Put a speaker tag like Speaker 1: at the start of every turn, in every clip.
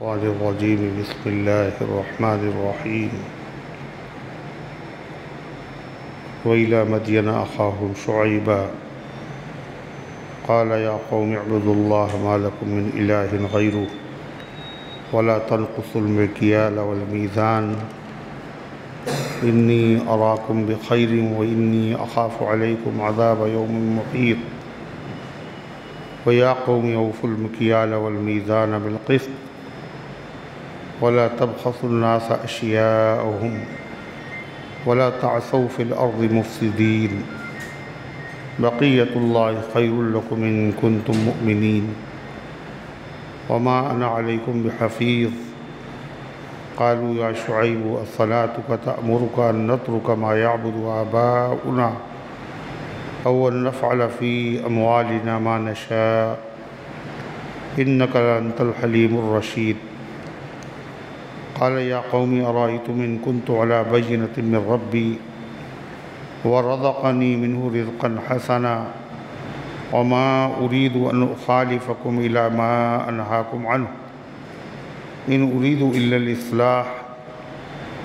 Speaker 1: الرجيم بسم الله الرحمن الرحيم وإلى مدين أخاهم شعيبا قال يا قوم اعبدوا الله ما لكم من إله غيره ولا تنقصوا المكيال والميزان إني أراكم بخير وإني أخاف عليكم عذاب يوم محيط ويا قوم أوفوا المكيال والميزان بالقسط ولا تبخسوا الناس أشياءهم ولا تعثوا في الأرض مفسدين بقية الله خير لكم إن كنتم مؤمنين وما أنا عليكم بحفيظ قالوا يا شعيب أصلاتك تأمرك أن نترك ما يعبد آباؤنا أو أن نفعل في أموالنا ما نشاء إنك لأنت الحليم الرشيد قال يا قوم أرأيتم إن كنت على بينة من ربي ورزقني منه رزقا حسنا وما أريد أن أخالفكم إلى ما أنهاكم عنه إن أريد إلا الإصلاح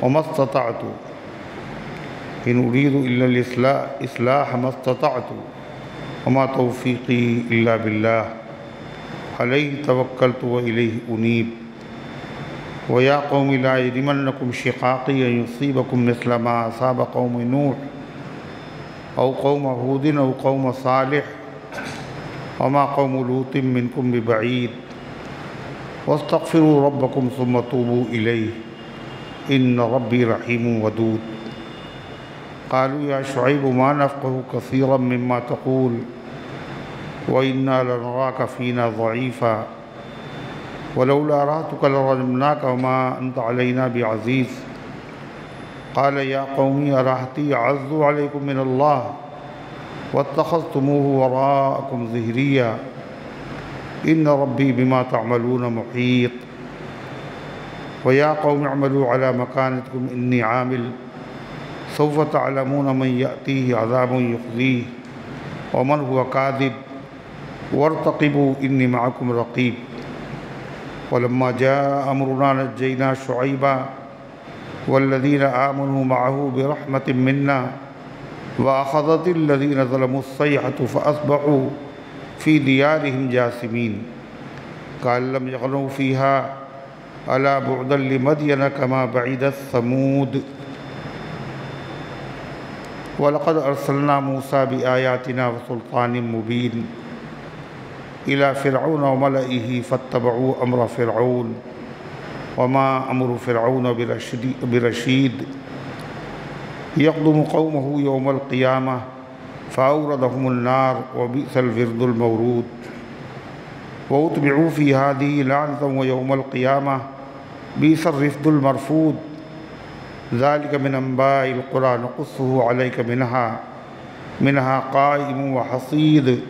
Speaker 1: وما استطعت إن أريد إلا الإصلاح ما استطعت وما توفيقي إلا بالله عليه توكلت وإليه أنيب ويا قوم لا يجرمنكم شقاقي أن يصيبكم مثل ما أصاب قوم نوح أو قوم هود أو قوم صالح وما قوم لوط منكم ببعيد واستغفروا ربكم ثم توبوا إليه إن ربي رحيم ودود قالوا يا شعيب ما نفقه كثيرا مما تقول وإنا لنراك فينا ضعيفا ولولا رهتك لرجمناك وما أنت علينا بعزيز قال يا قوم أرهتي أعز عليكم من الله واتخذتموه وراءكم ظهريا إن ربي بما تعملون محيط ويا قوم اعملوا على مكانتكم إني عامل سوف تعلمون من يأتيه عذاب يخزيه ومن هو كاذب وارتقبوا إني معكم رقيب ولما جاء أمرنا نجينا شعيبا والذين آمنوا معه برحمة منا وأخذت الذين ظلموا الصيحة فأصبحوا في ديارهم جاثمين كأن لم يغنوا فيها ألا بعدا لمدين كما بعدت ثمود ولقد أرسلنا موسى بآياتنا وسلطان مبين إلى فرعون وملئه فاتبعوا أمر فرعون وما أمر فرعون برشيد يقدم قومه يوم القيامة فأوردهم النار وبئس الورد المورود وأتبعوا في هذه لعنة ويوم القيامة بئس الرفد المرفود ذلك من أنباء القرى نقصه عليك منها قائم وحصيد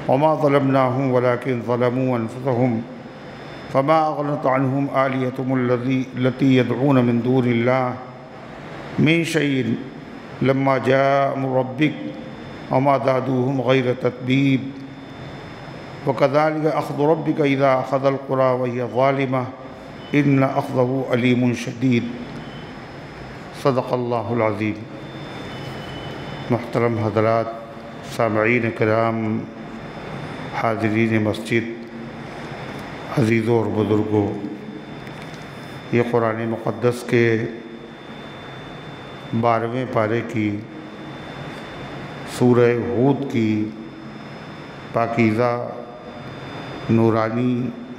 Speaker 1: وما ظلمناهم ولكن ظلموا أنفسهم فما أغنت عنهم آلهتهم التي يدعون من دون الله من شيء لما جاء أمر ربك وما زادوهم غير تتبيب وكذلك أخذ ربك إذا أخذ القرى وهي ظالمة إن أخذه أليم شديد صدق اللہ العظیم. محترم حضرات، سامعین کرام، حاضرین مسجد، عزیزوں اور بزرگوں، یہ قرآن مقدس کے 12ویں پارے کی سورہ ہود کی پاکیزہ، نورانی،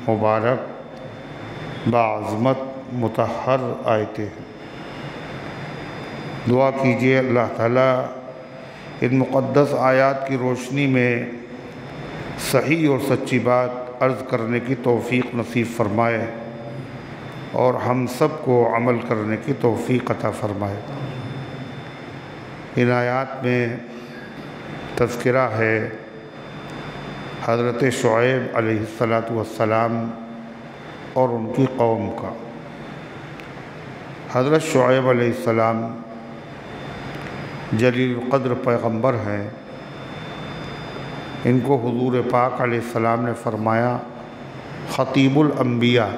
Speaker 1: مبارک، باعظمت، مطہر آیتیں ہیں. دعا کیجیے اللہ تعالیٰ ان مقدس آیات کی روشنی میں صحیح اور سچی بات عرض کرنے کی توفیق نصیب فرمائے اور ہم سب کو عمل کرنے کی توفیق عطا فرمائے. ان آیات میں تذکرہ ہے حضرت شعیب علیہ السلام اور ان کی قوم کا. حضرت شعیب علیہ السلام جلیل القدر پیغمبر ہیں. ان کو حضور پاک علیہ السلام نے فرمایا خطیب الانبیاء،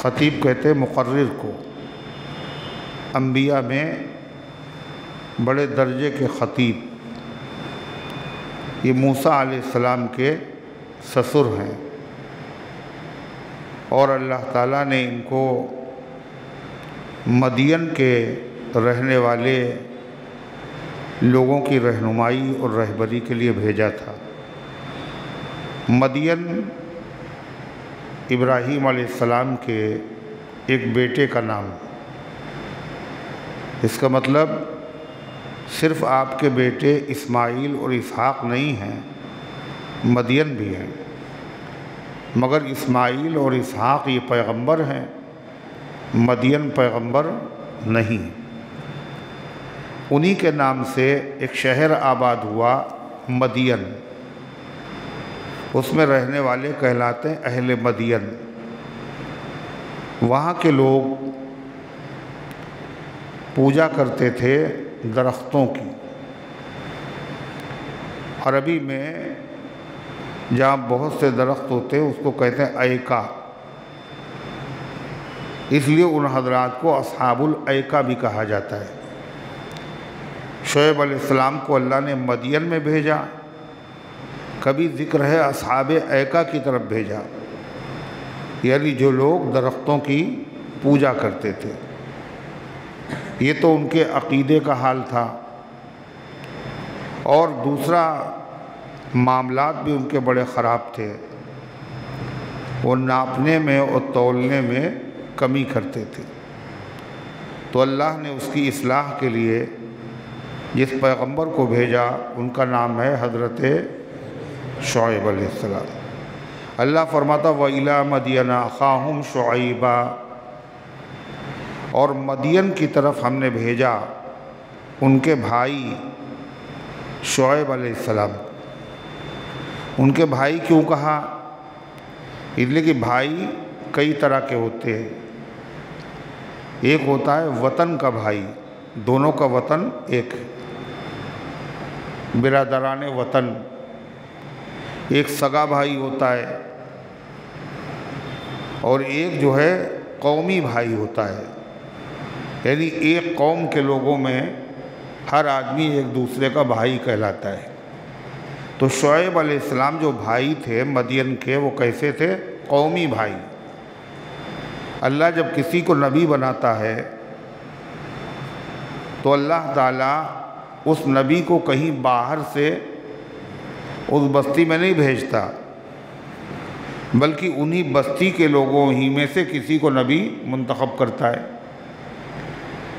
Speaker 1: خطیب کہتے مقرر کو، انبیاء میں بڑے درجے کے خطیب، یہ موسیٰ علیہ السلام کے سسر ہیں، اور اللہ تعالیٰ نے ان کو مدین کے رہنے والے لوگوں کی رہنمائی اور رہبری کے لیے بھیجا تھا۔ مدین ابراہیم علیہ السلام کے ایک بیٹے کا نام، اس کا مطلب صرف آپ کے بیٹے اسماعیل اور اسحاق نہیں ہیں، مدین بھی ہیں، مگر اسماعیل اور اسحاق یہ پیغمبر ہیں، مدین پیغمبر نہیں۔ انہی کے نام سے ایک شہر آباد ہوا مدین، اس میں رہنے والے کہلاتے ہیں اہل مدین۔ وہاں کے لوگ پوجا کرتے تھے درختوں کی۔ عربی میں جہاں بہت سے درخت ہوتے ہیں اس کو کہتے ہیں ایکا، اس لیے ان حضرات کو اصحاب الایکا بھی کہا جاتا ہے۔ شعیب علیہ السلام کو اللہ نے مدین میں بھیجا، کبھی ذکر ہے اصحاب ایکا کی طرف بھیجا، یعنی جو لوگ درختوں کی پوجا کرتے تھے۔ یہ تو ان کے عقیدے کا حال تھا، اور دوسرا معاملات بھی ان کے بڑے خراب تھے، وہ ناپنے میں اور تولنے میں کمی کرتے تھے۔ تو اللہ نے اس کی اصلاح کے لیے جس پیغمبر کو بھیجا ان کا نام ہے حضرت شعیب علیہ السلام۔ اللہ فرماتا وَإِلَىٰ مَدْيَنَ أَخَاهُمْ شُعَيْبًا، اور مدین کی طرف ہم نے بھیجا ان کے بھائی شعیب علیہ السلام۔ ان کے بھائی کیوں کہا؟ اس لیے کہ بھائی کئی طرح کے ہوتے ہیں۔ ایک ہوتا ہے وطن کا بھائی، دونوں کا وطن ایک ہے، برادران وطن۔ ایک سگا بھائی ہوتا ہے، اور ایک جو ہے قومی بھائی ہوتا ہے، یعنی ایک قوم کے لوگوں میں ہر آدمی ایک دوسرے کا بھائی کہلاتا ہے۔ تو شعیب علیہ السلام جو بھائی تھے مدین کے، وہ کیسے تھے؟ قومی بھائی۔ اللہ جب کسی کو نبی بناتا ہے تو اللہ تعالیٰ اس نبی کو کہیں باہر سے اس بستی میں نہیں بھیجتا، بلکہ انہی بستی کے لوگوں ہی میں سے کسی کو نبی منتخب کرتا ہے،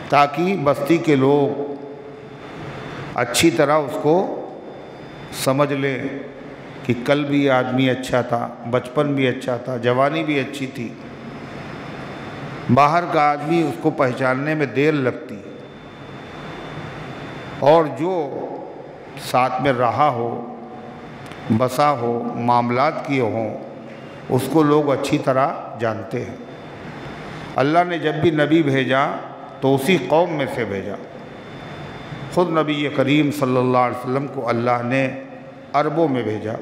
Speaker 1: تاکہ بستی کے لوگ اچھی طرح اس کو سمجھ لیں کہ کل بھی یہ آدمی اچھا تھا، بچپن بھی اچھا تھا، جوانی بھی اچھی تھی۔ باہر کا آدمی اس کو پہچاننے میں دیر لگتی، اور جو ساتھ میں رہا ہو، بسا ہو، معاملات کیے ہوں، اس کو لوگ اچھی طرح جانتے ہیں۔ اللہ نے جب بھی نبی بھیجا تو اسی قوم میں سے بھیجا۔ خود نبی کریم صلی اللہ علیہ وسلم کو اللہ نے عربوں میں بھیجا،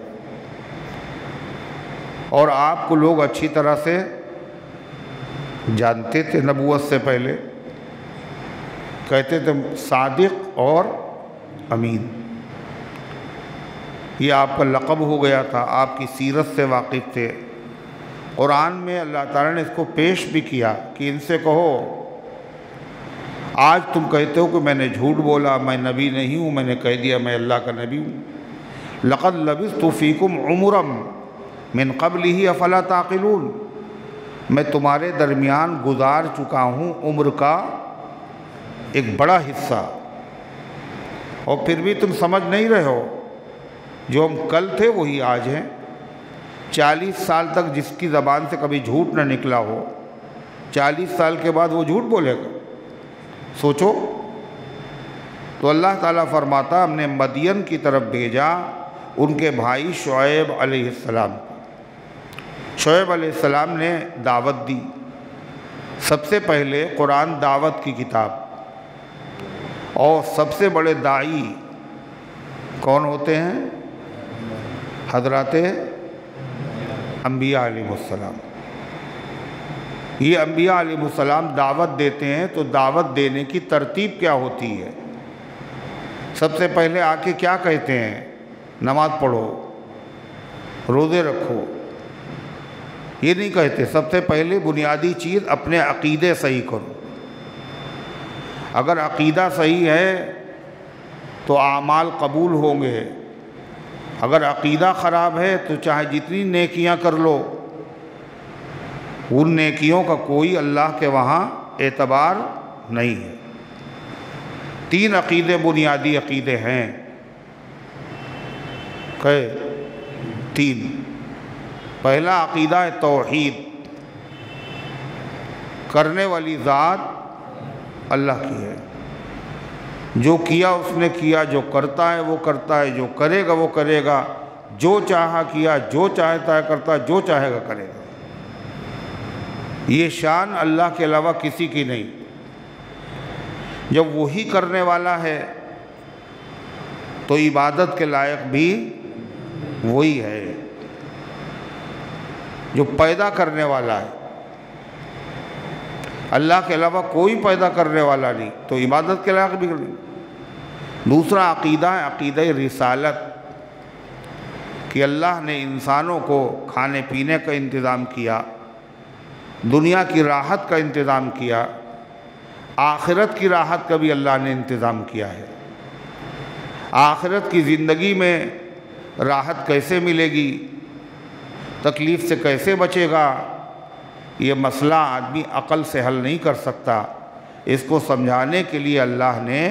Speaker 1: اور آپ کو لوگ اچھی طرح سے جانتے تھے۔ نبوت سے پہلے کہتے تھے صادق اور امین، یہ آپ کا لقب ہو گیا تھا، آپ کی سیرت سے واقف تھے۔ قرآن میں اللہ تعالیٰ نے اس کو پیش بھی کیا کہ ان سے کہو آج تم کہتے ہو کہ میں نے جھوٹ بولا، میں نبی نہیں ہوں، میں نے کہہ دیا میں اللہ کا نبی ہوں۔ لَقَدْ لَبِثْتُ فِيكُمْ عُمُرًا مِّن قَبْلِهِ أَفَلَا تَعْقِلُونَ، میں تمہارے درمیان گزار چکا ہوں عمر کا ایک بڑا حصہ، اور پھر بھی تم سمجھ نہیں رہے ہو۔ جو ہم کل تھے وہی آج ہیں۔ 40 سال تک جس کی زبان سے کبھی جھوٹ نہ نکلا ہو، 40 سال کے بعد وہ جھوٹ بولے گا؟ سوچو۔ تو اللہ تعالیٰ فرماتا ہم نے مدین کی طرف بھیجا ان کے بھائی شعیب علیہ السلام۔ شعیب علیہ السلام نے دعوت دی۔ سب سے پہلے قرآن دعوت کی کتاب، اور سب سے بڑے داعی کون ہوتے ہیں؟ حضرات انبیاء علیہ السلام. یہ انبیاء علیہ السلام دعوت دیتے ہیں تو دعوت دینے کی ترتیب کیا ہوتی ہے؟ سب سے پہلے آ کے کیا کہتے ہیں؟ نماز پڑھو، روزے رکھو. یہ نہیں کہتے. سب سے پہلے بنیادی چیز اپنے عقیدے صحیح کرو. اگر عقیدہ صحیح ہے تو اعمال قبول ہوں گے. اگر عقیدہ خراب ہے تو چاہے جتنی نیکیاں کر لو، ان نیکیوں کا کوئی اللہ کے وہاں اعتبار نہیں ہے. 3 عقیدے بنیادی عقیدے ہیں. کہ 3. پہلا عقیدہ ہے توحید، کرنے والی ذات اللہ کی ہے. جو کیا اس نے کیا، جو کرتا ہے وہ کرتا ہے، جو کرے گا وہ کرے گا. جو چاہا کیا، جو چاہتا ہے کرتا، جو چاہے گا کرے گا. یہ شان اللہ کے علاوہ کسی کی نہیں. جب وہی کرنے والا ہے تو عبادت کے لائق بھی وہی ہے. جو پیدا کرنے والا ہے، اللہ کے علاوہ کوئی پیدا کرنے والا نہیں، تو عبادت کے لائق بھی نہیں. دوسرا عقیدہ ہے عقیدہ رسالت، کہ اللہ نے انسانوں کو کھانے پینے کا انتظام کیا، دنیا کی راحت کا انتظام کیا، آخرت کی راحت کا بھی اللہ نے انتظام کیا ہے. آخرت کی زندگی میں راحت کیسے ملے گی، تکلیف سے کیسے بچے گا، یہ مسئلہ آدمی عقل سے حل نہیں کر سکتا. اس کو سمجھانے کے لیے اللہ نے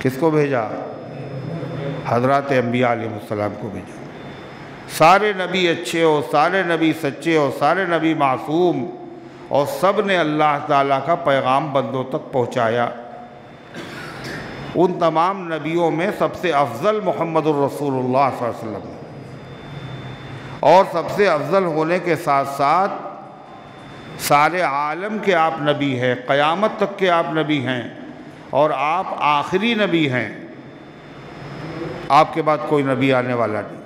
Speaker 1: کس کو بھیجا؟ حضرات انبیاء علیہ السلام کو بھیجا. سارے نبی اچھے ہو، سارے نبی سچے ہو، سارے نبی معصوم، اور سب نے اللہ تعالیٰ کا پیغام بندوں تک پہنچایا. ان تمام نبیوں میں سب سے افضل محمد الرسول اللہ صلی اللہ علیہ وسلم، اور سب سے افضل ہونے کے ساتھ ساتھ سارے عالم کے آپ نبی ہیں، قیامت تک کے آپ نبی ہیں، اور آپ آخری نبی ہیں. آپ کے بعد کوئی نبی آنے والا نہیں.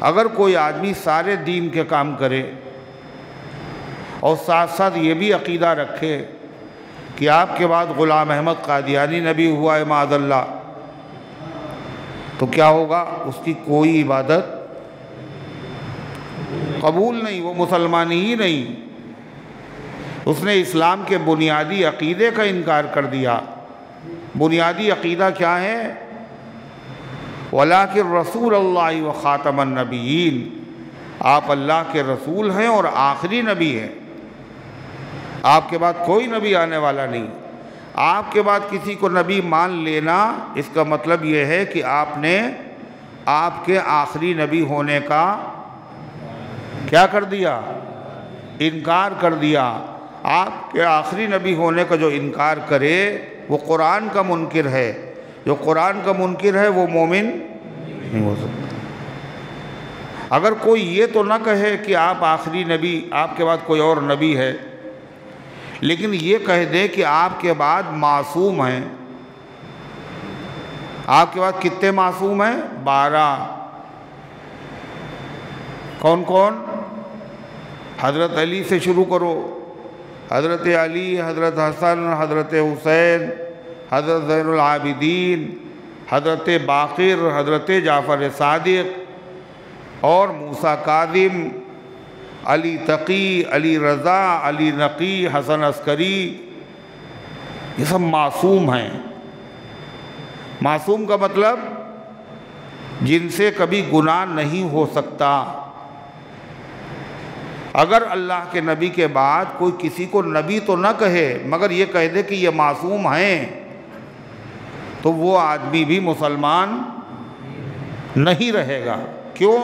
Speaker 1: اگر کوئی آدمی سارے دین کے کام کرے اور ساتھ ساتھ یہ بھی عقیدہ رکھے کہ آپ کے بعد غلام احمد قادیانی نبی ہوا ہے معاذ اللہ، تو کیا ہوگا؟ اس کی کوئی عبادت قبول نہیں، وہ مسلمان ہی نہیں. اس نے اسلام کے بنیادی عقیدے کا انکار کر دیا. بنیادی عقیدہ کیا ہے؟ وَلَٰكِن رَسُولَ اللَّهِ وَخَاتَمَ النَّبِيِّينَ، آپ اللہ کے رسول ہیں اور آخری نبی ہیں. آپ کے بعد کوئی نبی آنے والا نہیں. آپ کے بعد کسی کو نبی مان لینا، اس کا مطلب یہ ہے کہ آپ نے آپ کے آخری نبی ہونے کا کیا کر دیا؟ انکار کر دیا. آپ کے آخری نبی ہونے کا جو انکار کرے وہ قرآن کا منکر ہے. جو قرآن کا منکر ہے وہ مومن نہیں ہو سکتا. اگر کوئی یہ تو نہ کہے کہ آپ آخری نبی، آپ کے بعد کوئی اور نبی ہے، لیکن یہ کہہ دے کہ آپ کے بعد معصوم ہیں. آپ کے بعد کتنے معصوم ہیں؟ 12. کون کون؟ حضرت علی سے شروع کرو. حضرت علی، حضرت حسن، حضرت حسین، حضرت زین العابدین، حضرت باقر، حضرت جعفر صادق، اور موسیٰ کاظم، علی تقی، علی رضا، علی نقی، حسن عسکری. یہ سب معصوم ہیں. معصوم کا مطلب جن سے کبھی گناہ نہیں ہو سکتا. اگر اللہ کے نبی کے بعد کوئی کسی کو نبی تو نہ کہے مگر یہ کہہ دے کہ یہ معصوم ہیں، تو وہ آدمی بھی مسلمان نہیں رہے گا. کیوں؟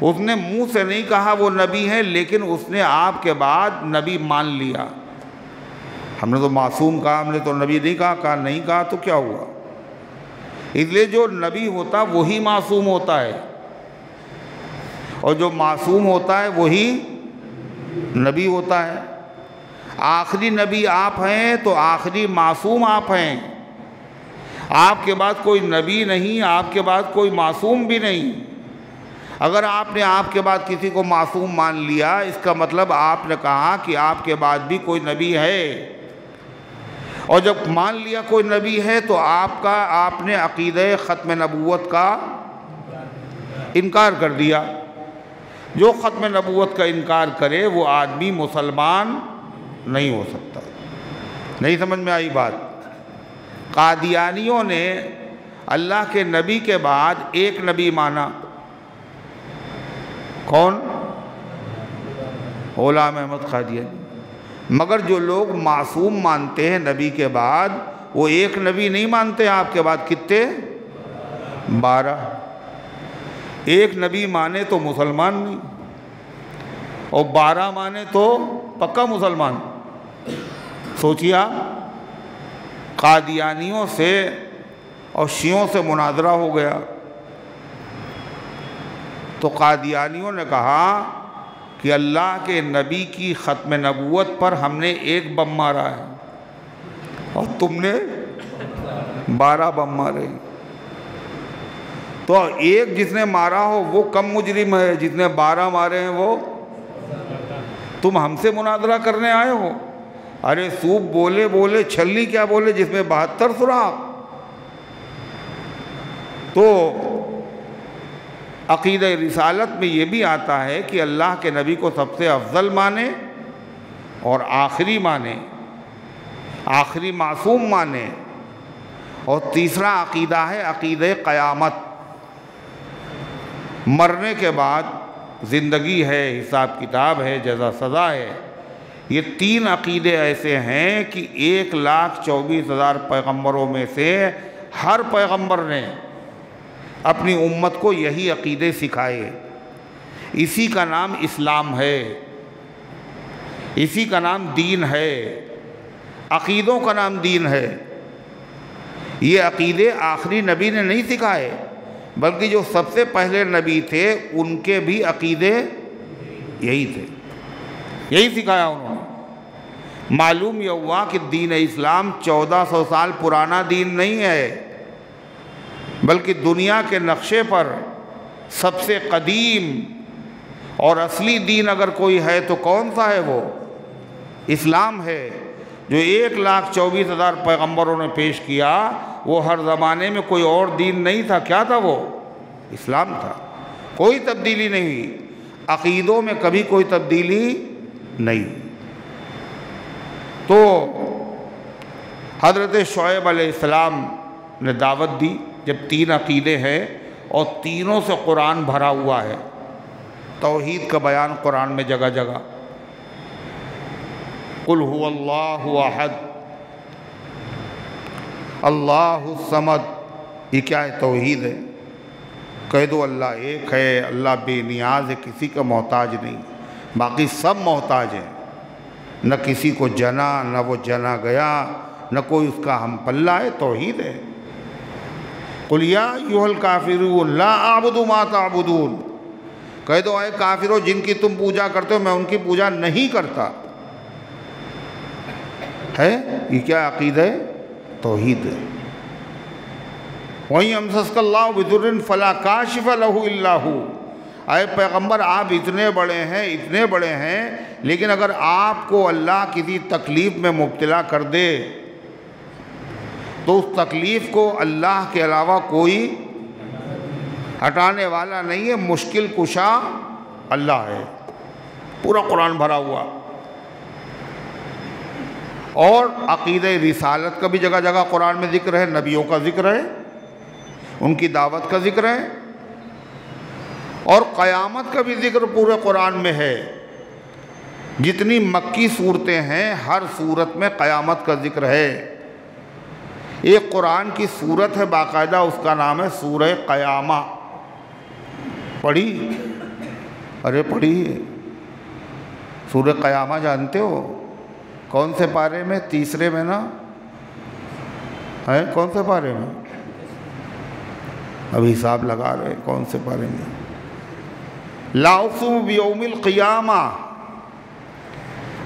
Speaker 1: اس نے منہ سے نہیں کہا وہ نبی ہیں، لیکن اس نے آپ کے بعد نبی مان لیا. ہم نے تو معصوم کہا، ہم نے تو نبی نہیں کہا نہیں کہا تو کیا ہوا؟ اس لیے جو نبی ہوتا وہی معصوم ہوتا ہے، اور جو معصوم ہوتا ہے وہی نبی ہوتا ہے. آخری نبی آپ ہیں تو آخری معصوم آپ ہیں. آپ کے بعد کوئی نبی نہیں، آپ کے بعد کوئی معصوم بھی نہیں. اگر آپ نے آپ کے بعد کسی کو معصوم مان لیا، اس کا مطلب آپ نے کہا کہ آپ کے بعد بھی کوئی نبی ہے، اور جب مان لیا کوئی نبی ہے تو آپ نے عقیدہ ختم نبوت کا انکار کر دیا۔ جو ختم نبوت کا انکار کرے وہ آدمی مسلمان نہیں ہو سکتا۔ نہیں سمجھ میں آئی بات؟ قادیانیوں نے اللہ کے نبی کے بعد ایک نبی مانا، کون؟ غلام احمد قادیانی۔ مگر جو لوگ معصوم مانتے ہیں نبی کے بعد، وہ ایک نبی نہیں مانتے، آپ کے بعد کتنے؟ 12۔ ایک نبی مانے تو مسلمان نہیں، اور 12 مانے تو پکا مسلمان۔ سوچیے آپ، قادیانیوں سے اور شیعوں سے مناظرہ ہو گیا تو قادیانیوں نے کہا کہ اللہ کے نبی کی ختم نبوت پر ہم نے ایک بم مارا ہے اور تم نے 12 بم مارے، تو ایک جس نے مارا ہو وہ کم مجرم ہے، جس نے 12 مارے ہیں وہ؟ تم ہم سے مناظرہ کرنے آئے ہو؟ ارے سوپ بولے بولے چھلی کیا بولے جس میں 72 سوراخ۔ تو عقیدہ رسالت میں یہ بھی آتا ہے کہ اللہ کے نبی کو سب سے افضل مانے اور آخری مانے، آخری معصوم مانے۔ اور تیسرا عقیدہ ہے عقیدہ قیامت، مرنے کے بعد زندگی ہے، حساب کتاب ہے، جزا سزا ہے۔ یہ 3 عقیدے ایسے ہیں کہ 1,24,000 پیغمبروں میں سے ہر پیغمبر نے اپنی امت کو یہی عقیدے سکھائے۔ اسی کا نام اسلام ہے، اسی کا نام دین ہے، عقیدوں کا نام دین ہے۔ یہ عقیدے آخری نبی نے نہیں سکھائے، بلکہ جو سب سے پہلے نبی تھے ان کے بھی عقیدے یہی تھے، یہی سکھایا انہوں نے۔ معلوم یہ ہوا کہ دین اسلام 1400 سال پرانا دین نہیں ہے، بلکہ دنیا کے نقشے پر سب سے قدیم اور اصلی دین اگر کوئی ہے تو کون سا ہے؟ وہ اسلام ہے، جو 1,24,000 پیغمبروں نے پیش کیا۔ وہ ہر زمانے میں کوئی اور دین نہیں تھا، کیا تھا وہ؟ اسلام تھا۔ کوئی تبدیلی نہیں ہوئی، عقیدوں میں کبھی کوئی تبدیلی نہیں۔ تو حضرت شعیب علیہ السلام نے دعوت دی، جب 3 عقیدے ہیں اور تینوں سے قرآن بھرا ہوا ہے، توحید کا بیان قرآن میں جگہ جگہ، قل هو اللہ احد اللہ الصمد، یہ کیا ہے؟ توحید ہے۔ کہہ دو اللہ ایک ہے، اللہ بے نیاز ہے، کسی کا محتاج نہیں، باقی سب محتاج ہیں، نہ کسی کو جنا نہ وہ جنا گیا، نہ کوئی اس کا ہم پلہ ہے، توحید ہے۔ قل یا ایھا الکافرون لا اعبد ما تعبدون، کہہ دو اے کافرو جن کی تم پوجا کرتے ہو میں ان کی پوجا نہیں کرتا۔ ہے یہ کیا عقیدہ ہے؟ توحید ہے۔ وَإِن يَمْسَسْكَ اللَّهُ بِضُرٍّ فَلَا كَاشِفَ لَهُ إِلَّا هُوَ، اے پیغمبر آپ اتنے بڑے ہیں، لیکن اگر آپ کو اللہ کسی تکلیف میں مبتلا کر دے تو اس تکلیف کو اللہ کے علاوہ کوئی ہٹانے والا نہیں ہے، مشکل کشا اللہ ہے۔ پورا قرآن بھرا ہوا۔ اور عقیدہ رسالت کا بھی جگہ جگہ قرآن میں ذکر ہے، نبیوں کا ذکر ہے، ان کی دعوت کا ذکر ہے، اور قیامت کا بھی ذکر پورے قرآن میں ہے۔ جتنی مکی صورتیں ہیں ہر صورت میں قیامت کا ذکر ہے۔ ایک قرآن کی صورت ہے باقاعدہ، اس کا نام ہے سورہ قیامہ۔ پڑھی؟ ارے پڑھی، سورہ قیامہ جانتے ہو؟ کون سے پارے میں؟ 3 میں نا؟ ہے کون سے پارے میں؟ ابھی حساب لگا رہے ہیں کون سے پارے میں۔ لا اقسم بیوم القیامہ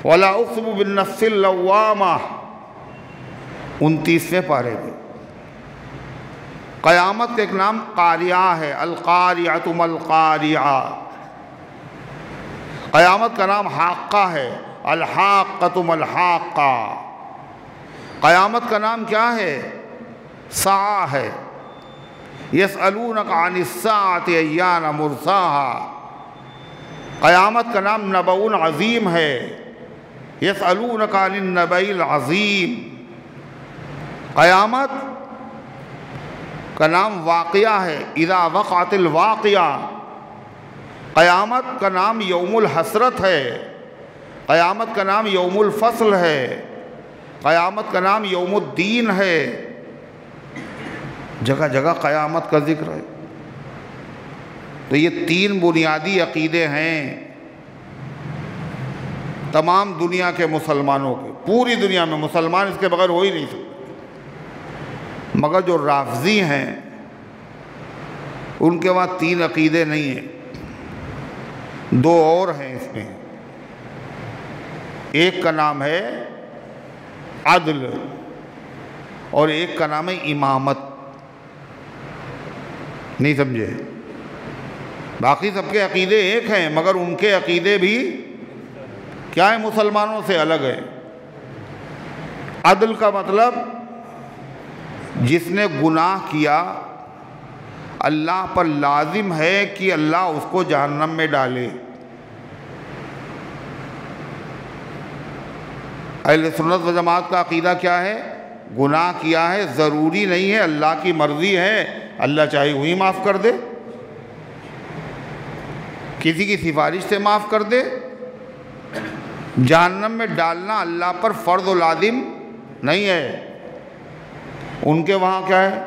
Speaker 1: ولا اقسم بالنفس اللوامہ، 29ویں پارے میں۔ قیامت کا ایک نام قاریہ ہے، القاریۃ ما القاریہ۔ قیامت کا نام حاقہ ہے، الحاقۃ ما الحاقہ۔ قیامت کا نام کیا ہے؟ ساعہ ہے، یسألونک عن الساعۃ ایان مرساہا۔ قیامت کا نام نبأ عظیم ہے، یسألونک عن النبأ العظیم۔ قیامت کا نام واقعہ ہے، اذا وقعت الواقعہ۔ قیامت کا نام یوم الحسرت ہے، قیامت کا نام یوم الفصل ہے، قیامت کا نام یوم الدین ہے۔ جگہ جگہ قیامت کا ذکر ہے۔ تو یہ تین بنیادی عقیدے ہیں تمام دنیا کے مسلمانوں کے، پوری دنیا میں مسلمان اس کے بغیر ہو ہی نہیں سکتے، مگر جو رافضی ہیں ان کے وہاں تین عقیدے نہیں ہیں، دو اور ہیں اس میں۔ ایک کا نام ہے عدل اور ایک کا نام ہے امامت۔ نہیں سمجھے؟ باقی سب کے عقیدے ایک ہیں، مگر ان کے عقیدے بھی کیا ہے؟ مسلمانوں سے الگ ہے۔ عدل کا مطلب جس نے گناہ کیا اللہ پر لازم ہے کہ اللہ اس کو جہنم میں ڈالے۔ اہل سنت و جماعت کا عقیدہ کیا ہے؟ گناہ کیا ہے، ضروری نہیں ہے، اللہ کی مرضی ہے، اللہ چاہے وہی معاف کر دے، کسی کی سفارش سے معاف کر دے۔ جہنم میں ڈالنا اللہ پر فرض و لازم نہیں ہے۔ ان کے وہاں کیا ہے؟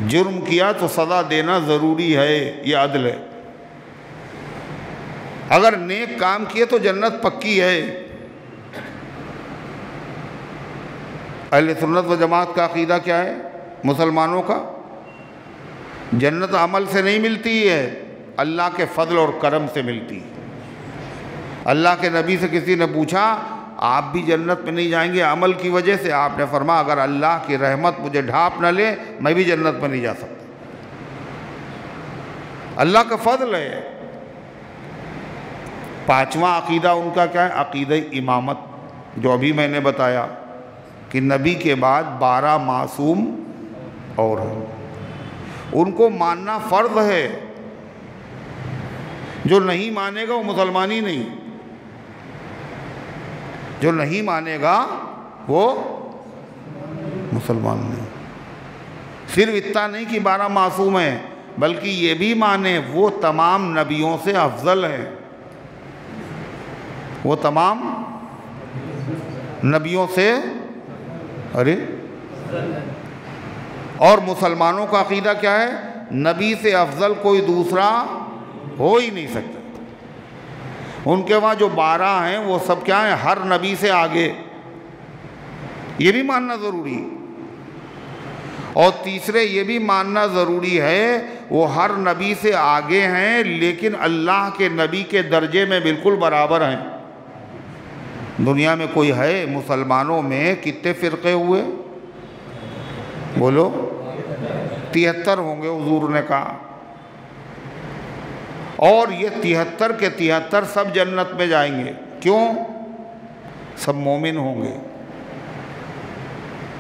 Speaker 1: جرم کیا تو سزا دینا ضروری ہے، یہ عدل ہے۔ اگر نیک کام کیے تو جنت پکی ہے۔ اہل سنت و جماعت کا عقیدہ کیا ہے مسلمانوں کا؟ جنت عمل سے نہیں ملتی ہے، اللہ کے فضل اور کرم سے ملتی ہے۔ اللہ کے نبی سے کسی نے پوچھا آپ بھی جنت میں نہیں جائیں گے عمل کی وجہ سے؟ آپ نے فرمایا اگر اللہ کی رحمت مجھے ڈھانپ نہ لے میں بھی جنت میں نہیں جا سکتا۔ اللہ کا فضل ہے۔ پانچواں عقیدہ ان کا کیا ہے؟ عقیدہ امامت، جو ابھی میں نے بتایا کہ نبی کے بعد 12 معصوم اور ہیں، ان کو ماننا فرض ہے۔ جو نہیں مانے گا وہ مسلمان ہی نہیں، جو نہیں مانے گا وہ مسلمان نہیں۔ صرف اتنا نہیں کہ 12 معصوم ہیں، بلکہ یہ بھی مانے وہ تمام نبیوں سے افضل ہیں، وہ تمام نبیوں سے اور مسلمانوں کا عقیدہ کیا ہے؟ نبی سے افضل کوئی دوسرا ہو ہی نہیں سکتا۔ ان کے وہاں جو 12 ہیں وہ سب کیا ہیں؟ ہر نبی سے آگے، یہ بھی ماننا ضروری ہے۔ اور تیسرے یہ بھی ماننا ضروری ہے وہ ہر نبی سے آگے ہیں لیکن اللہ کے نبی کے درجے میں بالکل برابر ہیں۔ دنیا میں کوئی ہے مسلمانوں میں کتنے فرقے ہوئے؟ بولو 73 ہوں گے حضور نے کہا، اور یہ 73 کے 73 سب جنت میں جائیں گے۔ کیوں؟ سب مومن ہوں گے۔